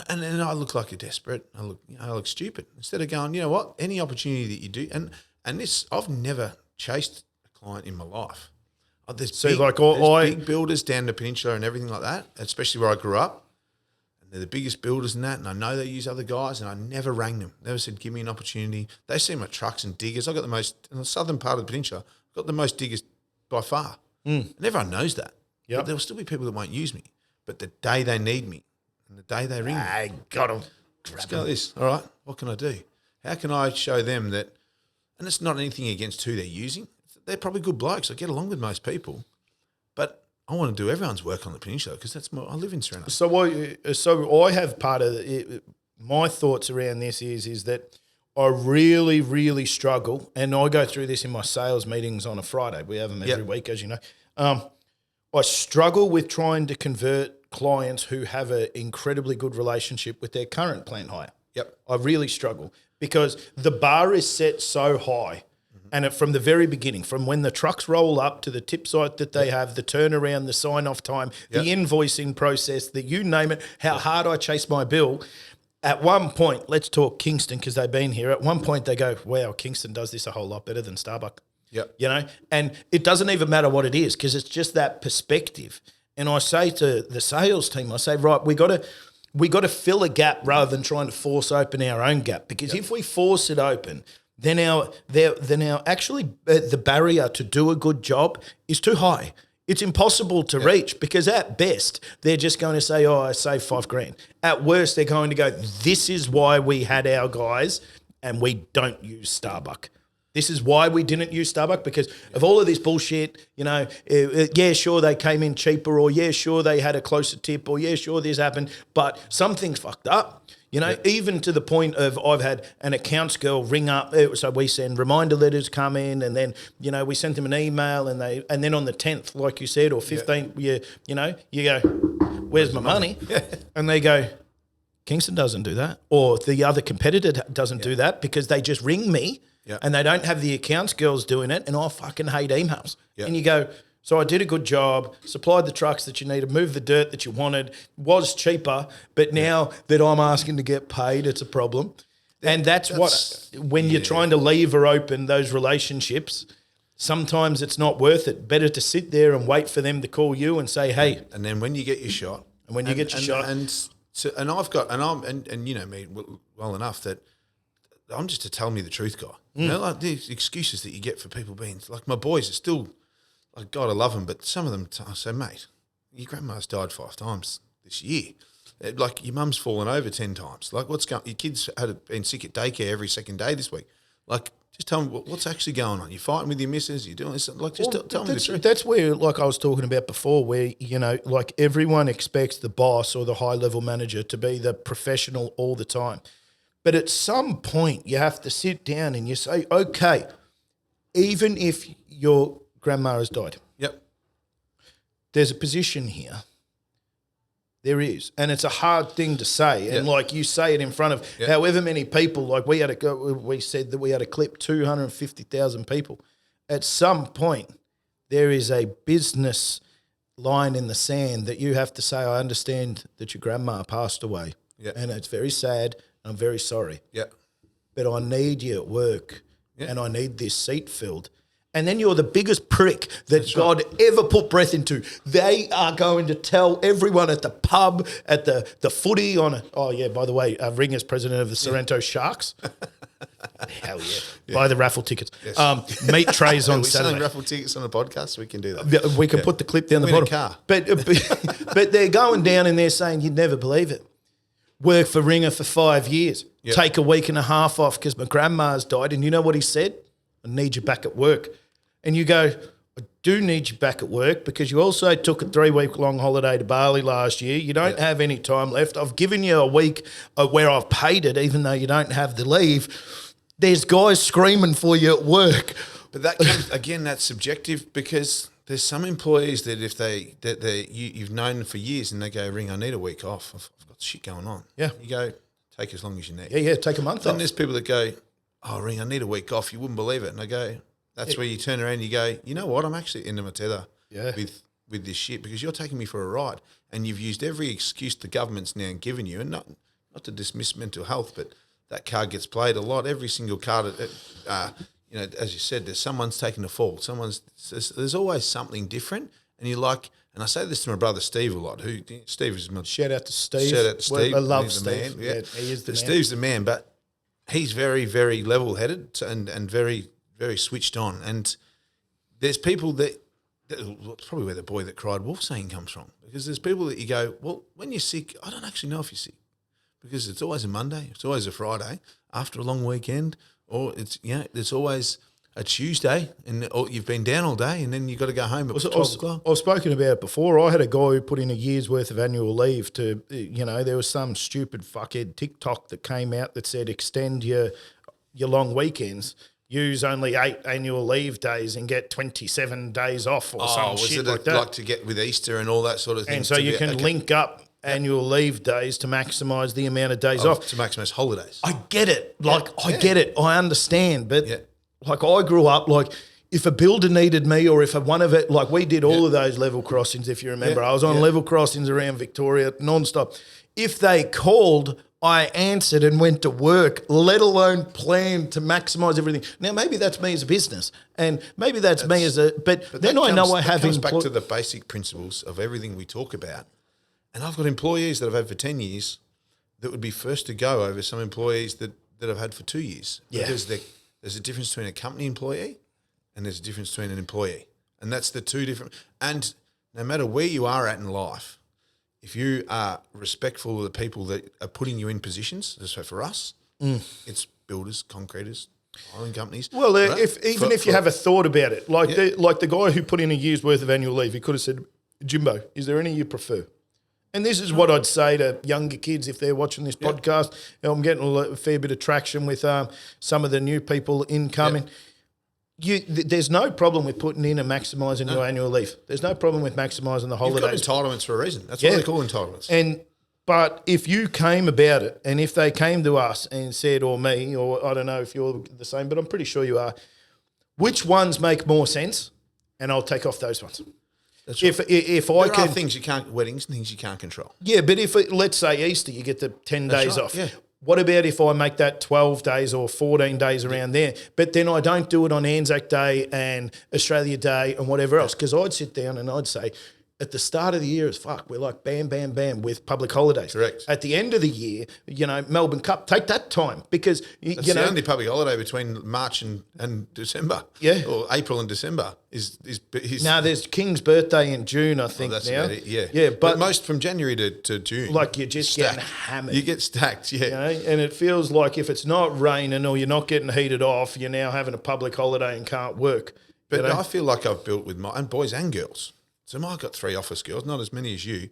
And then I look like a desperate. I look stupid. Instead of going, you know what? Any opportunity that you do, and this, I've never chased a client in my life. There's big builders down the peninsula and everything like that, especially where I grew up. And they're the biggest builders in that, and I know they use other guys, and I never rang them. Never said, give me an opportunity. They see my trucks and diggers. I got the most, in the southern part of the peninsula, I've got the most diggers by far. And everyone knows that. Yep. But there will still be people that won't use me. But the day they need me, and the day they ring me, I got them. let's go like this. All right, what can I do? How can I show them that, and it's not anything against who they're using. They're probably good blokes. I get along with most people. But I want to do everyone's work on the peninsula because I live in Serena. So I have part of it, my thoughts around this is that I really, really struggle, and I go through this in my sales meetings on a Friday. We have them every week, as you know. I struggle with trying to convert clients who have an incredibly good relationship with their current plant hire. Yep. I really struggle because the bar is set so high. And from the very beginning, from when the trucks roll up to the tip site that they have, the turnaround, the sign-off time, the invoicing process, the you name it, how hard I chase my bill. At one point, let's talk Kingston because they've been here. At one point, they go, wow, Kingston does this a whole lot better than Starbucks. Yep. You know, and it doesn't even matter what it is because it's just that perspective. And I say to the sales team, I say, right, we got to fill a gap rather than trying to force open our own gap because if we force it open, then actually the barrier to do a good job is too high. It's impossible to reach because at best they're just going to say, oh, I saved $5,000. At worst, they're going to go, this is why we had our guys and we don't use Starbucks. This is why we didn't use Starbucks because of all of this bullshit, you know, yeah, sure, they came in cheaper or yeah, sure, they had a closer tip or yeah, sure, this happened, but something's fucked up. You know, even to the point of I've had an accounts girl ring up. So we send reminder letters come in and then, you know, we sent them an email and then on the 10th, like you said, or 15th, you go, where's my money? And they go, Kingston doesn't do that. Or the other competitor doesn't do that because they just ring me and they don't have the accounts girls doing it and I fucking hate emails. And you go, so I did a good job, supplied the trucks that you needed, moved the dirt that you wanted, was cheaper, but now that I'm asking to get paid, it's a problem. And that's what, when you're trying to lever open those relationships, sometimes it's not worth it. Better to sit there and wait for them to call you and say, hey. And then when you get your shot. And when you get your shot. And I've got, and you know me well enough that I'm just a tell me the truth guy. You know, like these excuses that you get for people being, like my boys are still, like, God, I love them, but some of them, I say, mate, your grandma's died 5 times this year. Like, your mum's fallen over 10 times. Like, what's going? Your kids been sick at daycare every second day this week. Like, just tell me what's actually going on. You're fighting with your missus. You're doing this. Like, just tell me the truth. That's where, like I was talking about before, where, you know, like everyone expects the boss or the high-level manager to be the professional all the time. But at some point, you have to sit down and you say, okay, even if your grandma has died. Yep. there's a position here. There is. And it's a hard thing to say. And like you say it in front of however many people, like we said that we had to clip 250,000 people. At some point, there is a business line in the sand that you have to say, I understand that your grandma passed away. Yeah. And it's very sad. I'm very sorry. Yeah. But I need you at work and I need this seat filled. And then you're the biggest prick that God ever put breath into. They are going to tell everyone at the pub, at the footy by the way, Ringa's president of the Sorrento Sharks. Hell yeah. Buy the raffle tickets. Yes. Meat trays on Saturday. Selling raffle tickets on a podcast? We can do that. We can put the clip down the bottom. Car. But they're going down and they're saying, you'd never believe it. Work for Ringa for 5 years. Yep. Take a week and a half off because my grandma's died. And you know what he said? I need you back at work. And you go, I do need you back at work because you also took a 3-week-long holiday to Bali last year. You don't have any time left. I've given you a week where I've paid it, even though you don't have the leave. There's guys screaming for you at work. But that comes, again, that's subjective because there's some employees that you've known for years and they go, Ring, I need a week off. I've got shit going on. Yeah. You go, take as long as you need. Yeah, take a month off. And there's people that go, oh, Ring, I need a week off. You wouldn't believe it. And I go, that's where you turn around and you go, you know what, I'm actually into my tether with this shit because you're taking me for a ride and you've used every excuse the government's now given you, and not to dismiss mental health, but that card gets played a lot. Every single card, as you said, someone's taken a fall. There's always something different, and you're like, and I say this to my brother Steve a lot. Steve is my shout out to Steve. Shout out to Steve. I love Steve. Man. Yeah, he is the man. Steve's the man, but he's very, very level-headed and very, very switched on. And there's people that it's probably where the boy that cried wolf saying comes from, because there's people that you go, well, when you're sick, I don't actually know if you're sick because it's always a Monday, it's always a Friday after a long weekend, or it's always a Tuesday and you've been down all day and then you've got to go home at 12 o'clock. I've spoken about it before. I had a guy who put in a year's worth of annual leave to, there was some stupid fuckhead TikTok that came out that said extend your long weekends. Use only 8 annual leave days and get 27 days off or some shit like that. Like to get with Easter and all that sort of thing? And so you can link up annual leave days to maximise the amount of days off. To maximise holidays. I get it. I get it. I understand. But like I grew up, like if a builder needed me or if one of it, like we did all of those level crossings, if you remember. I was on level crossings around Victoria non-stop. If they called, I answered and went to work, let alone plan to maximise everything. Now, maybe that's me as a business and maybe that's me as a – but then I know I have – It comes back to the basic principles of everything we talk about. And I've got employees that I've had for 10 years that would be first to go over some employees that I've had for 2 years. Yeah. Because there's a difference between a company employee and there's a difference between an employee. And that's the two different – and no matter where you are at in life, if you are respectful of the people that are putting you in positions, so for us, it's builders, concreters, hiring companies. Well, right? if you have a thought about it, like the guy who put in a year's worth of annual leave, he could have said, Jimbo, is there any you prefer? And this is what I'd say to younger kids if they're watching this podcast. I'm getting a fair bit of traction with some of the new people incoming. There's no problem with putting in and maximising your annual leave. There's no problem with maximising the holidays. You've got entitlements for a reason. That's what they call entitlements. But if you came about it and if they came to us and said, or me, or I don't know if you're the same, but I'm pretty sure you are, which ones make more sense? And I'll take off those ones. That's right. If there are things you can't, weddings and things you can't control. Yeah, but let's say Easter, you get the 10 days off. Yeah. What about if I make that 12 days or 14 days around there, but then I don't do it on Anzac Day and Australia Day and whatever else? Because I'd sit down and I'd say, at the start of the year, we're like bam, bam, bam with public holidays. Correct. At the end of the year, Melbourne Cup, take that time because, That's the only public holiday between March and December. Yeah. Or April and December is now there's King's birthday in June, I think. That's now. about it, yeah. Yeah, but most from January to June. Like you're just getting hammered. You get stacked, yeah. And it feels like if it's not raining or you're not getting heated off, you're now having a public holiday and can't work. But I feel like I've built with and boys and girls. So I've got 3 office girls, not as many as you,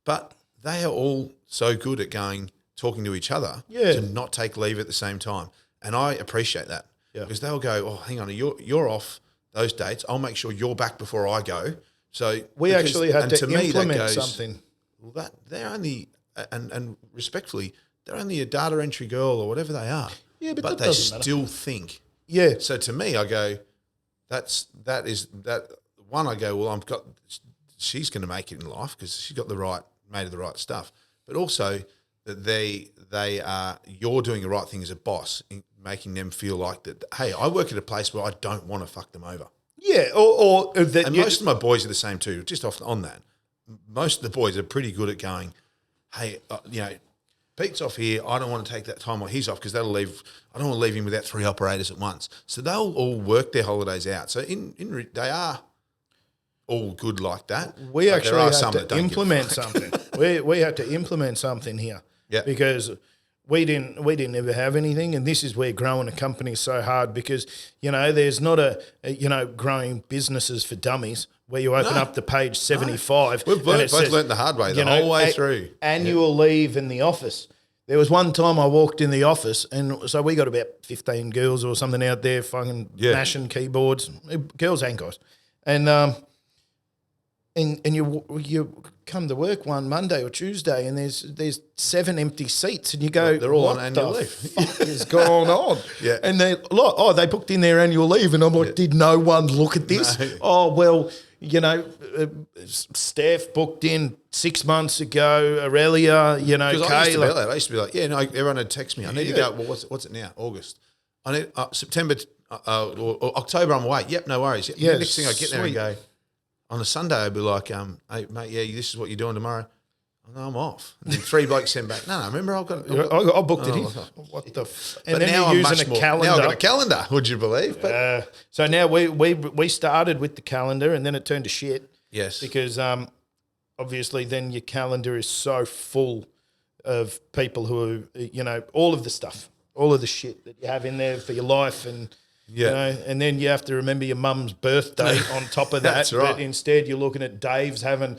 but they are all so good at talking to each other to not take leave at the same time. And I appreciate that because they'll go, oh, hang on, you're off those dates. I'll make sure you're back before I go So We actually had to me, that implement goes, something. Well, that they're only and respectfully, they're only a data entry girl or whatever they are. Yeah, but that they doesn't matter. still think. Yeah. So to me, I go, that is one. I go, well, she's going to make it in life because she's got made of the right stuff. But also that they are, you're doing the right thing as a boss, in making them feel like that. Hey, I work at a place where I don't want to fuck them over. Yeah, or that. And most of my boys are the same too. Just on that, most of the boys are pretty good at going, hey, Pete's off here. I don't want to take that time while he's off because that'll leave. I don't want to leave him without 3 operators at once. So they'll all work their holidays out. So they are all good like that. We actually have to implement something. We have to implement something here. Yeah. Because we didn't ever have anything, and this is where growing a company is so hard because there's not a growing businesses for dummies where you open up the page 75. We've both learned the hard way the whole way through. Annual leave in the office. There was one time I walked in the office, and so we got about 15 girls or something out there fucking mashing keyboards, girls and guys, and you come to work one Monday or Tuesday, and there's 7 empty seats, and you go, they're all what on annual leave. Fuck is going on? Yeah, and they they booked in their annual leave, and I'm like, did no one look at this? No. Oh well, Steph booked in 6 months ago. Aurelia, Because I Kayla. used to be like, everyone would text me. I need to go. Well, what's it now? August. I need September or October. I'm away. Yep, no worries. Yeah, the next thing I get there and sweet. go on a Sunday, I'd be like, hey mate, this is what you're doing tomorrow. Oh, no, I'm off. And then 3 blokes send back. No, remember I've got. I booked it in. What the? And but then now you're I'm using a calendar. Now I've got a calendar. Would you believe? But so now we started with the calendar, and then it turned to shit. Yes, because obviously then your calendar is so full of people who all of the stuff, all of the shit that you have in there for your life, and and then you have to remember your mum's birthday on top of that. That's right. But instead you're looking at Dave's having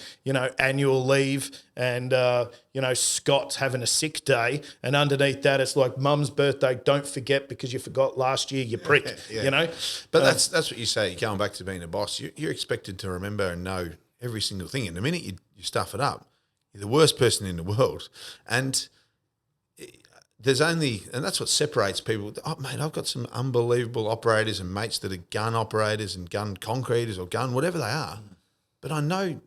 annual leave, and Scott's having a sick day, and underneath that it's like mum's birthday. Don't forget because you forgot last year, you prick. But that's what you say. Going back to being a boss, you're expected to remember and know every single thing. And the minute you stuff it up, you're the worst person in the world. And that's what separates people. Oh, mate, I've got some unbelievable operators and mates that are gun operators and gun concreters or gun whatever they are, but I know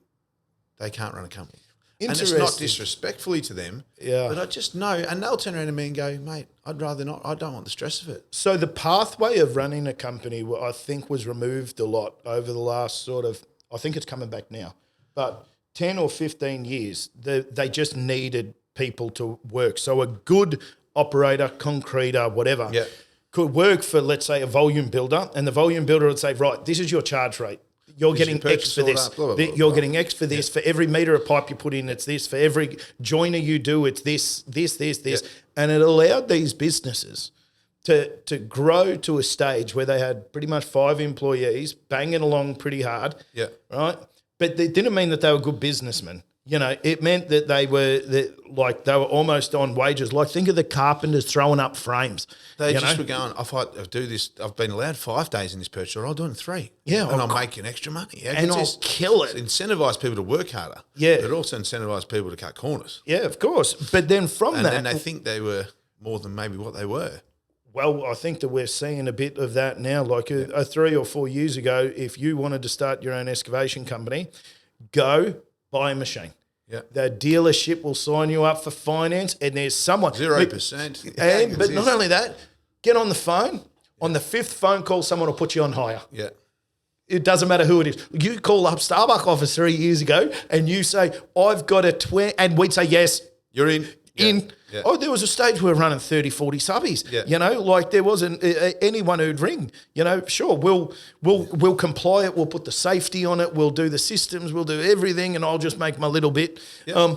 they can't run a company. And it's not disrespectfully to them, but I just know. And they'll turn around to me and go, mate, I'd rather not. I don't want the stress of it. So the pathway of running a company, I think, was removed a lot over the last I think it's coming back now, but 10 or 15 years, they just needed people to work. So a good operator, concreter, whatever, could work for, let's say, a volume builder, and the volume builder would say, right, this is your charge rate. You're getting X for this. You're getting X for this. For every metre of pipe you put in, it's this. For every joiner you do, it's this. And it allowed these businesses to grow to a stage where they had pretty much 5 employees banging along pretty hard, right? But it didn't mean that they were good businessmen. It meant that they were almost on wages. Like, think of the carpenters throwing up frames. They were going, I do this. I've been allowed 5 days in this purchase order. I'll do it in 3. Yeah, and I'm making extra money. And I'll kill it. Incentivise people to work harder. Yeah, but also incentivise people to cut corners. Yeah, of course. But then then they think they were more than maybe what they were. Well, I think that we're seeing a bit of that now. Like 3 or 4 years ago, if you wanted to start your own excavation company, go buy a machine. Yeah, the dealership will sign you up for finance, and there's someone 0%. But not only that, get on the phone. On the 5th phone call, someone will put you on hire. Yeah, it doesn't matter who it is. You call up Starbucks office 3 years ago, and you say, "I've got a 20," and we'd say, "Yes, you're in." Yeah. Oh, there was a stage we were running 30, 40 subbies. Yeah. Like there wasn't anyone who'd ring. Sure, we'll comply it. We'll put the safety on it. We'll do the systems. We'll do everything, and I'll just make my little bit. Yeah.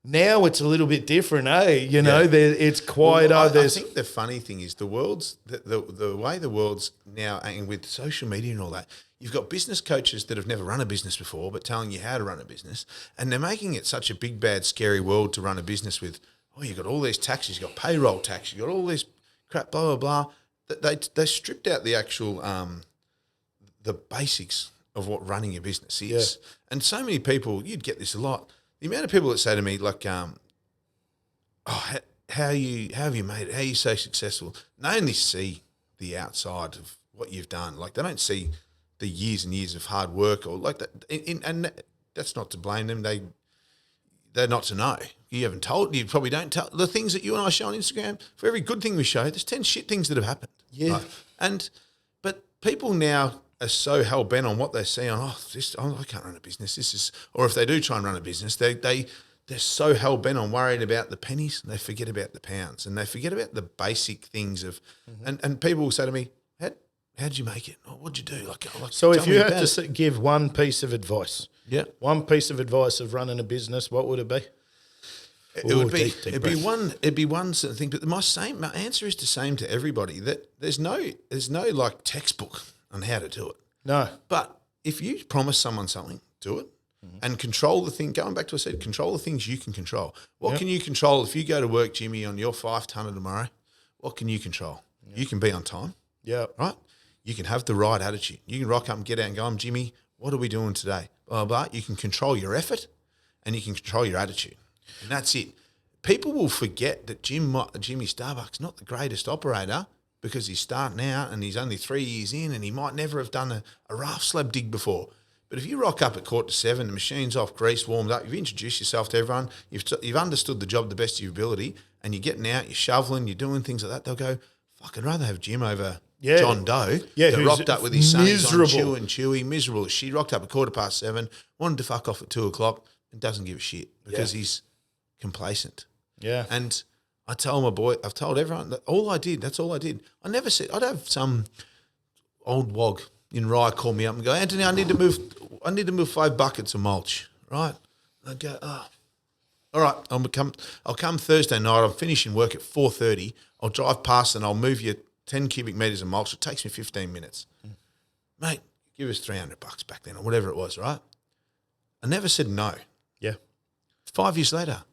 Now it's a little bit different, eh? It's quieter. I think the funny thing is the way the world's now, and with social media and all that, you've got business coaches that have never run a business before, but telling you how to run a business, and they're making it such a big, bad, scary world to run a business with. Oh, you've got all these taxes, you've got payroll tax, you've got all this crap, blah, blah, blah. They stripped out the actual, the basics of what running a business is. And so many people, you'd get this a lot. The amount of people that say to me, like, how have you made it? How are you so successful? And they only see the outside of what you've done. Like, they don't see the years and years of hard work or like that. And that's not to blame them. They're not to know. You probably don't tell the things that you and I show on Instagram. For every good thing we show, there's 10 shit things that have happened. Yeah. Right? But people now are so hell bent on what they see on, I can't run a business. Or if they do try and run a business, they're so hell bent on worrying about the pennies, and they forget about the pounds, and they forget about the basic things of, and people will say to me, how'd you make it? Oh, what'd you do? So if you had to give one piece of advice, one piece of advice of running a business, what would it be? It'd be one certain thing, but my answer is the same to everybody. That there's no like textbook on how to do it. No. But if you promise someone something, do it. And control the thing. Going back to what I said, control the things you can control. What can you control if you go to work, Jimmy, on your 5-tonner tomorrow? What can you control? You can be on time. Yeah. Right? You can have the right attitude. You can rock up and get out and go, Jimmy, what are we doing today? Blah, blah, blah. You can control your effort and you can control your attitude. And that's it. People will forget that Jimmy Starbuck's not the greatest operator because he's starting out and he's only 3 years in and he might never have done a raft slab dig before. But if you rock up at 6:45, the machine's off, grease warmed up, you've introduced yourself to everyone, you've understood the job the best of your ability, and you're getting out, you're shoveling, you're doing things like that, they'll go, fuck, I'd rather have Jim over John Doe that rocked up with his sunnies on, chewy, miserable. She rocked up at 7:15, wanted to fuck off at 2:00 and doesn't give a shit because he's complacent. Yeah. And I tell my boy, I've told everyone that that's all I did. I never said, I'd have some old wog in Rye call me up and go, Anthony, I need to move 5 buckets of mulch, right? And I'd go, all right, I'll come Thursday night. I'm finishing work at 4:30. I'll drive past and I'll move you 10 cubic metres of mulch. It takes me 15 minutes. Mate, give us $300 back then or whatever it was, right? I never said no. Yeah. 5 years later,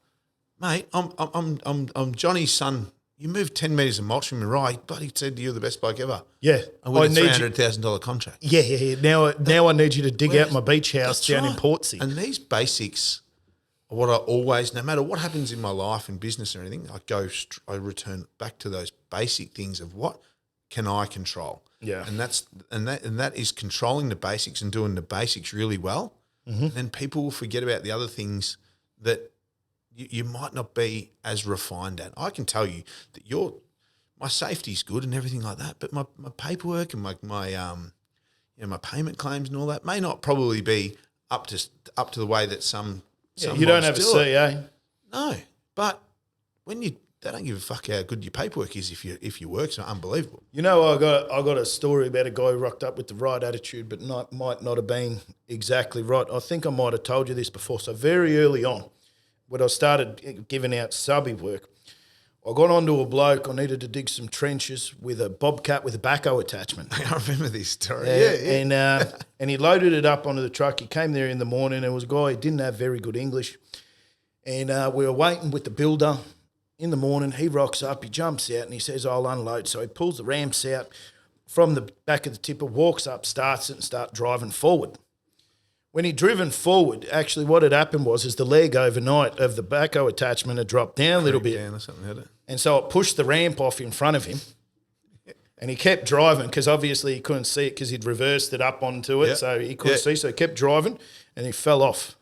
mate, I'm Johnny's son. You moved 10 metres of mulch from me, right? Bloody said you're the best bloke ever. Yeah. I win a $300,000 contract. Yeah. Now I need you to dig out my beach house down in Portsea. And these basics are what I always, no matter what happens in my life and business or anything, I return back to those basic things of what can I control. Yeah. And that is controlling the basics and doing the basics really well. Mm-hmm. And then people will forget about the other things that you might not be as refined at. I can tell you that my safety's good and everything like that, but my paperwork and my payment claims and all that may not probably be up to the way that some you don't have a CA. No, but they don't give a fuck how good your paperwork is if your work's unbelievable. You know, I got a story about a guy who rocked up with the right attitude, but might not have been exactly right. I think I might have told you this before. So very early on, when I started giving out subby work, I got onto a bloke. I needed to dig some trenches with a bobcat with a backhoe attachment. I remember this story. Yeah. And he loaded it up onto the truck. He came there in the morning. There was a guy who didn't have very good English. And we were waiting with the builder. In the morning, he rocks up, he jumps out and he says, I'll unload. So he pulls the ramps out from the back of the tipper, walks up, starts it and start driving forward. When he driven forward, actually what had happened is the leg overnight of the backhoe attachment had dropped down a little bit. Down or something, had it? And so it pushed the ramp off in front of him. And he kept driving because obviously he couldn't see it because he'd reversed it up onto it. So he couldn't see. So he kept driving and he fell off.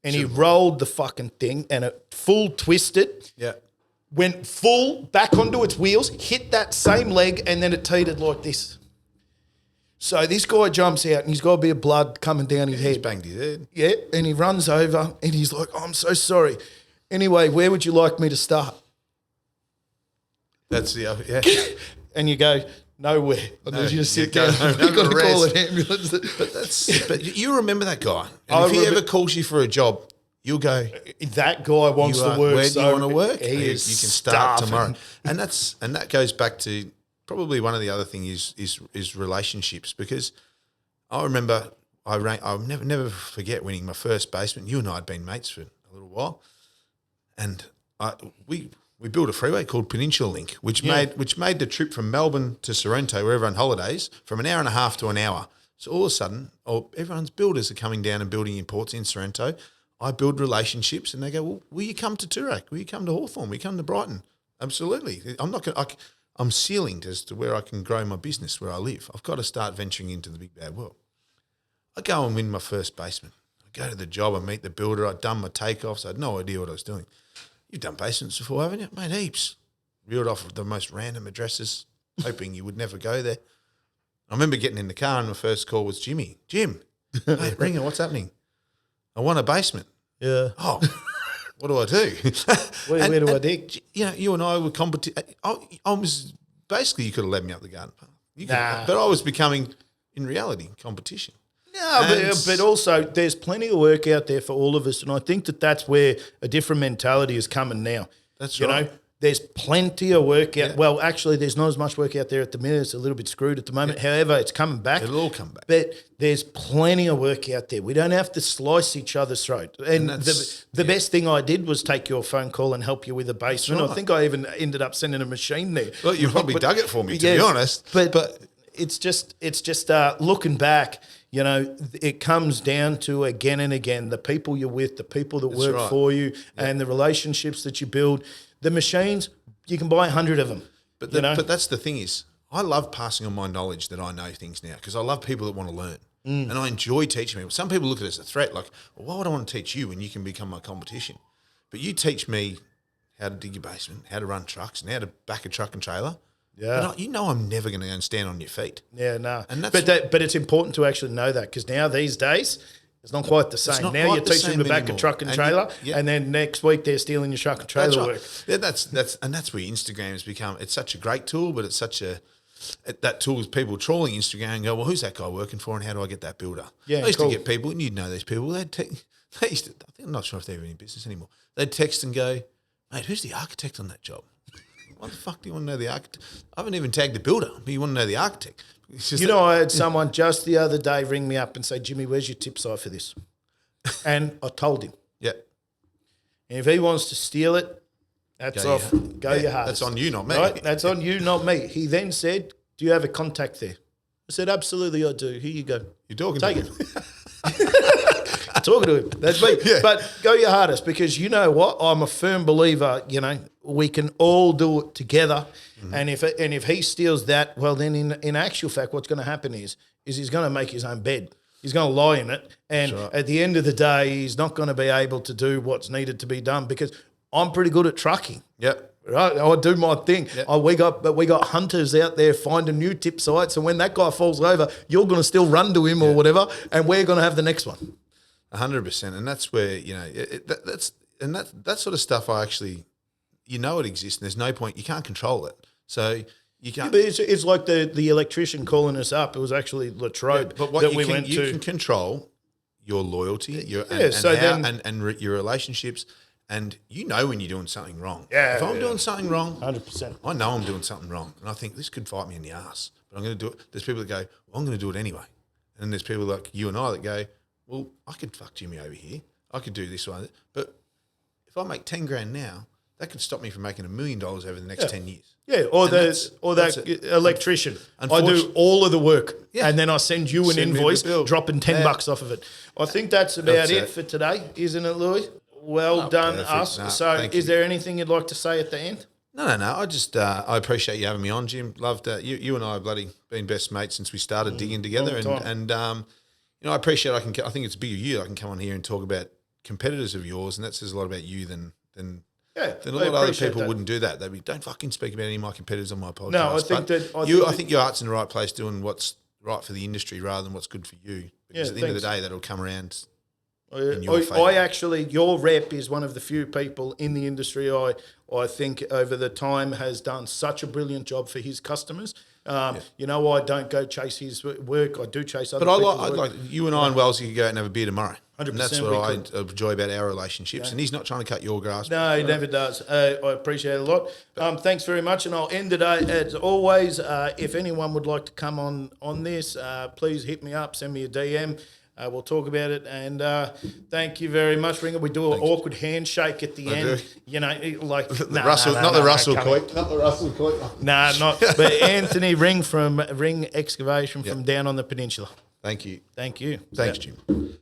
And he rolled the fucking thing and it full twisted. Yeah. Went full back onto its wheels, hit that same leg, and then it teetered like this. So this guy jumps out and he's got a bit of blood coming down his head. He's banged his head. Yeah, and he runs over and he's like, I'm so sorry. Anyway, where would you like me to start? That's the And you go, nowhere. I need you to sit down. You've got to call an ambulance. But you remember that guy. And if he ever calls you for a job, you'll go, that guy wants to work. Where do you want to work? You can start tomorrow. And that goes back to probably one of the other things is relationships, because I remember I'll never forget winning my first basement. You and I had been mates for a little while, and we built a freeway called Peninsula Link, which made the trip from Melbourne to Sorrento, wherever on holidays, from an hour and a half to an hour. So all of a sudden, everyone's builders are coming down and building in ports in Sorrento. I build relationships, and they go, well, will you come to Toorak? Will you come to Hawthorn? Will you come to Brighton? Absolutely. I'm ceilinged as to where I can grow my business where I live. I've got to start venturing into the big bad world. I go and win my first basement. I go to the job, I meet the builder, I'd done my takeoffs, I had no idea what I was doing. You've done basements before, haven't you? Mate, heaps. Reeled off the most random addresses, hoping you would never go there. I remember getting in the car and my first call was Jimmy. Jim, hey, Ringa, what's happening? I want a basement. Yeah. Oh, what do I do? Where do I dig? You and I were I was basically, you could have led me up the garden path. But I was becoming, in reality, competition. No, but also there's plenty of work out there for all of us, and I think that's where a different mentality is coming now. That's right. You know, there's plenty of work out. Yeah. Well, actually, there's not as much work out there at the minute. It's a little bit screwed at the moment. Yeah. However, it's coming back. It'll all come back. But there's plenty of work out there. We don't have to slice each other's throat. And the best thing I did was take your phone call and help you with a basement. Right. I think I even ended up sending a machine there. Well, you probably dug it for me, to be honest. But it's just looking back. You know, it comes down to again and again the people you're with, the people that work for you, and the relationships that you build. The machines, you can buy 100 of them. But that's the thing is, I love passing on my knowledge that I know things now because I love people that want to learn. And I enjoy teaching people. Some people look at it as a threat, like, well, why would I want to teach you when you can become my competition? But you teach me how to dig your basement, how to run trucks, and how to back a truck and trailer. Yeah, I'm never going to go and stand on your feet. Yeah, no. And but it's important to actually know that because now these days it's not quite the same. Now you're teaching them to back a truck and trailer, and then next week they're stealing your truck and trailer work. Yeah, that's where Instagram has become. It's such a great tool, but it's that tool is people trawling Instagram and go, well, who's that guy working for, and how do I get that builder? Yeah, I used to get people, and you'd know these people. They used to. I'm not sure if they're in business anymore. They'd text and go, mate, who's the architect on that job? Why the fuck do you want to know the architect? I haven't even tagged the builder, but you want to know the architect. I had someone just the other day ring me up and say, Jimmy, where's your tip site for this? And I told him. Yeah. And if he wants to steal it, that's your hardest. That's on you, not me. Right? That's on you, not me. He then said, do you have a contact there? I said, absolutely I do. Here you go. You're talking to him. Talking to him. That's me. Yeah. But go your hardest because you know what? I'm a firm believer, we can all do it together. Mm-hmm. And if he steals that, well, then in actual fact, what's going to happen is he's going to make his own bed. He's going to lie in it. And at the end of the day, he's not going to be able to do what's needed to be done because I'm pretty good at trucking. Yep. Right, I do my thing. Yep. We got hunters out there finding new tip sites, and when that guy falls over, you're going to still run to him or whatever, and we're going to have the next one. 100%, and that's where that sort of stuff. I actually, it exists. And there's no point. You can't control it, so you can't. Yeah, but it's like the electrician calling us up. It was actually Latrobe went to. You can control your loyalty, your relationships. And when you're doing something wrong. Yeah, if I'm doing something wrong, 100%. I know I'm doing something wrong. And I think this could fight me in the ass, but I'm going to do it. There's people that go, well, I'm going to do it anyway. And then there's people like you and I that go, well, I could fuck Jimmy over here. I could do this one. But if I make 10 grand now, that could stop me from making $1 million over the next 10 years. Yeah, or that electrician. I do all of the work, and then I send you an invoice dropping $10 off of it. I think that's about it for today, isn't it, Louis? Well done, perfect. Us. No, so is there anything you'd like to say at the end? No. I just I appreciate you having me on, Jim. Loved you and I have bloody been best mates since we started digging together, and I appreciate I think it's big of you. I can come on here and talk about competitors of yours, and that says a lot about you than a lot of other people wouldn't do that. They'd be, don't fucking speak about any of my competitors on my podcast. No, I think your heart's in the right place, doing what's right for the industry rather than what's good for you. Because at the end of the day, that'll come around. Your rep is one of the few people in the industry I think over the time has done such a brilliant job for his customers. I don't go chase his work. I do chase other people's work. I'd like you and I and Wellesley could go out and have a beer tomorrow. 100%. And that's what I enjoy about our relationships. Yeah. And he's not trying to cut your grass. No, he never does. I appreciate it a lot. Thanks very much. And I'll end today. As always, if anyone would like to come on this, please hit me up, send me a DM. We'll talk about it, and thank you very much, Ringa. We do an awkward handshake at the end. The Russell Coit. But Anthony Ring from Ring Excavation from down on the peninsula. Thank you. Thank you. Thanks, Jim.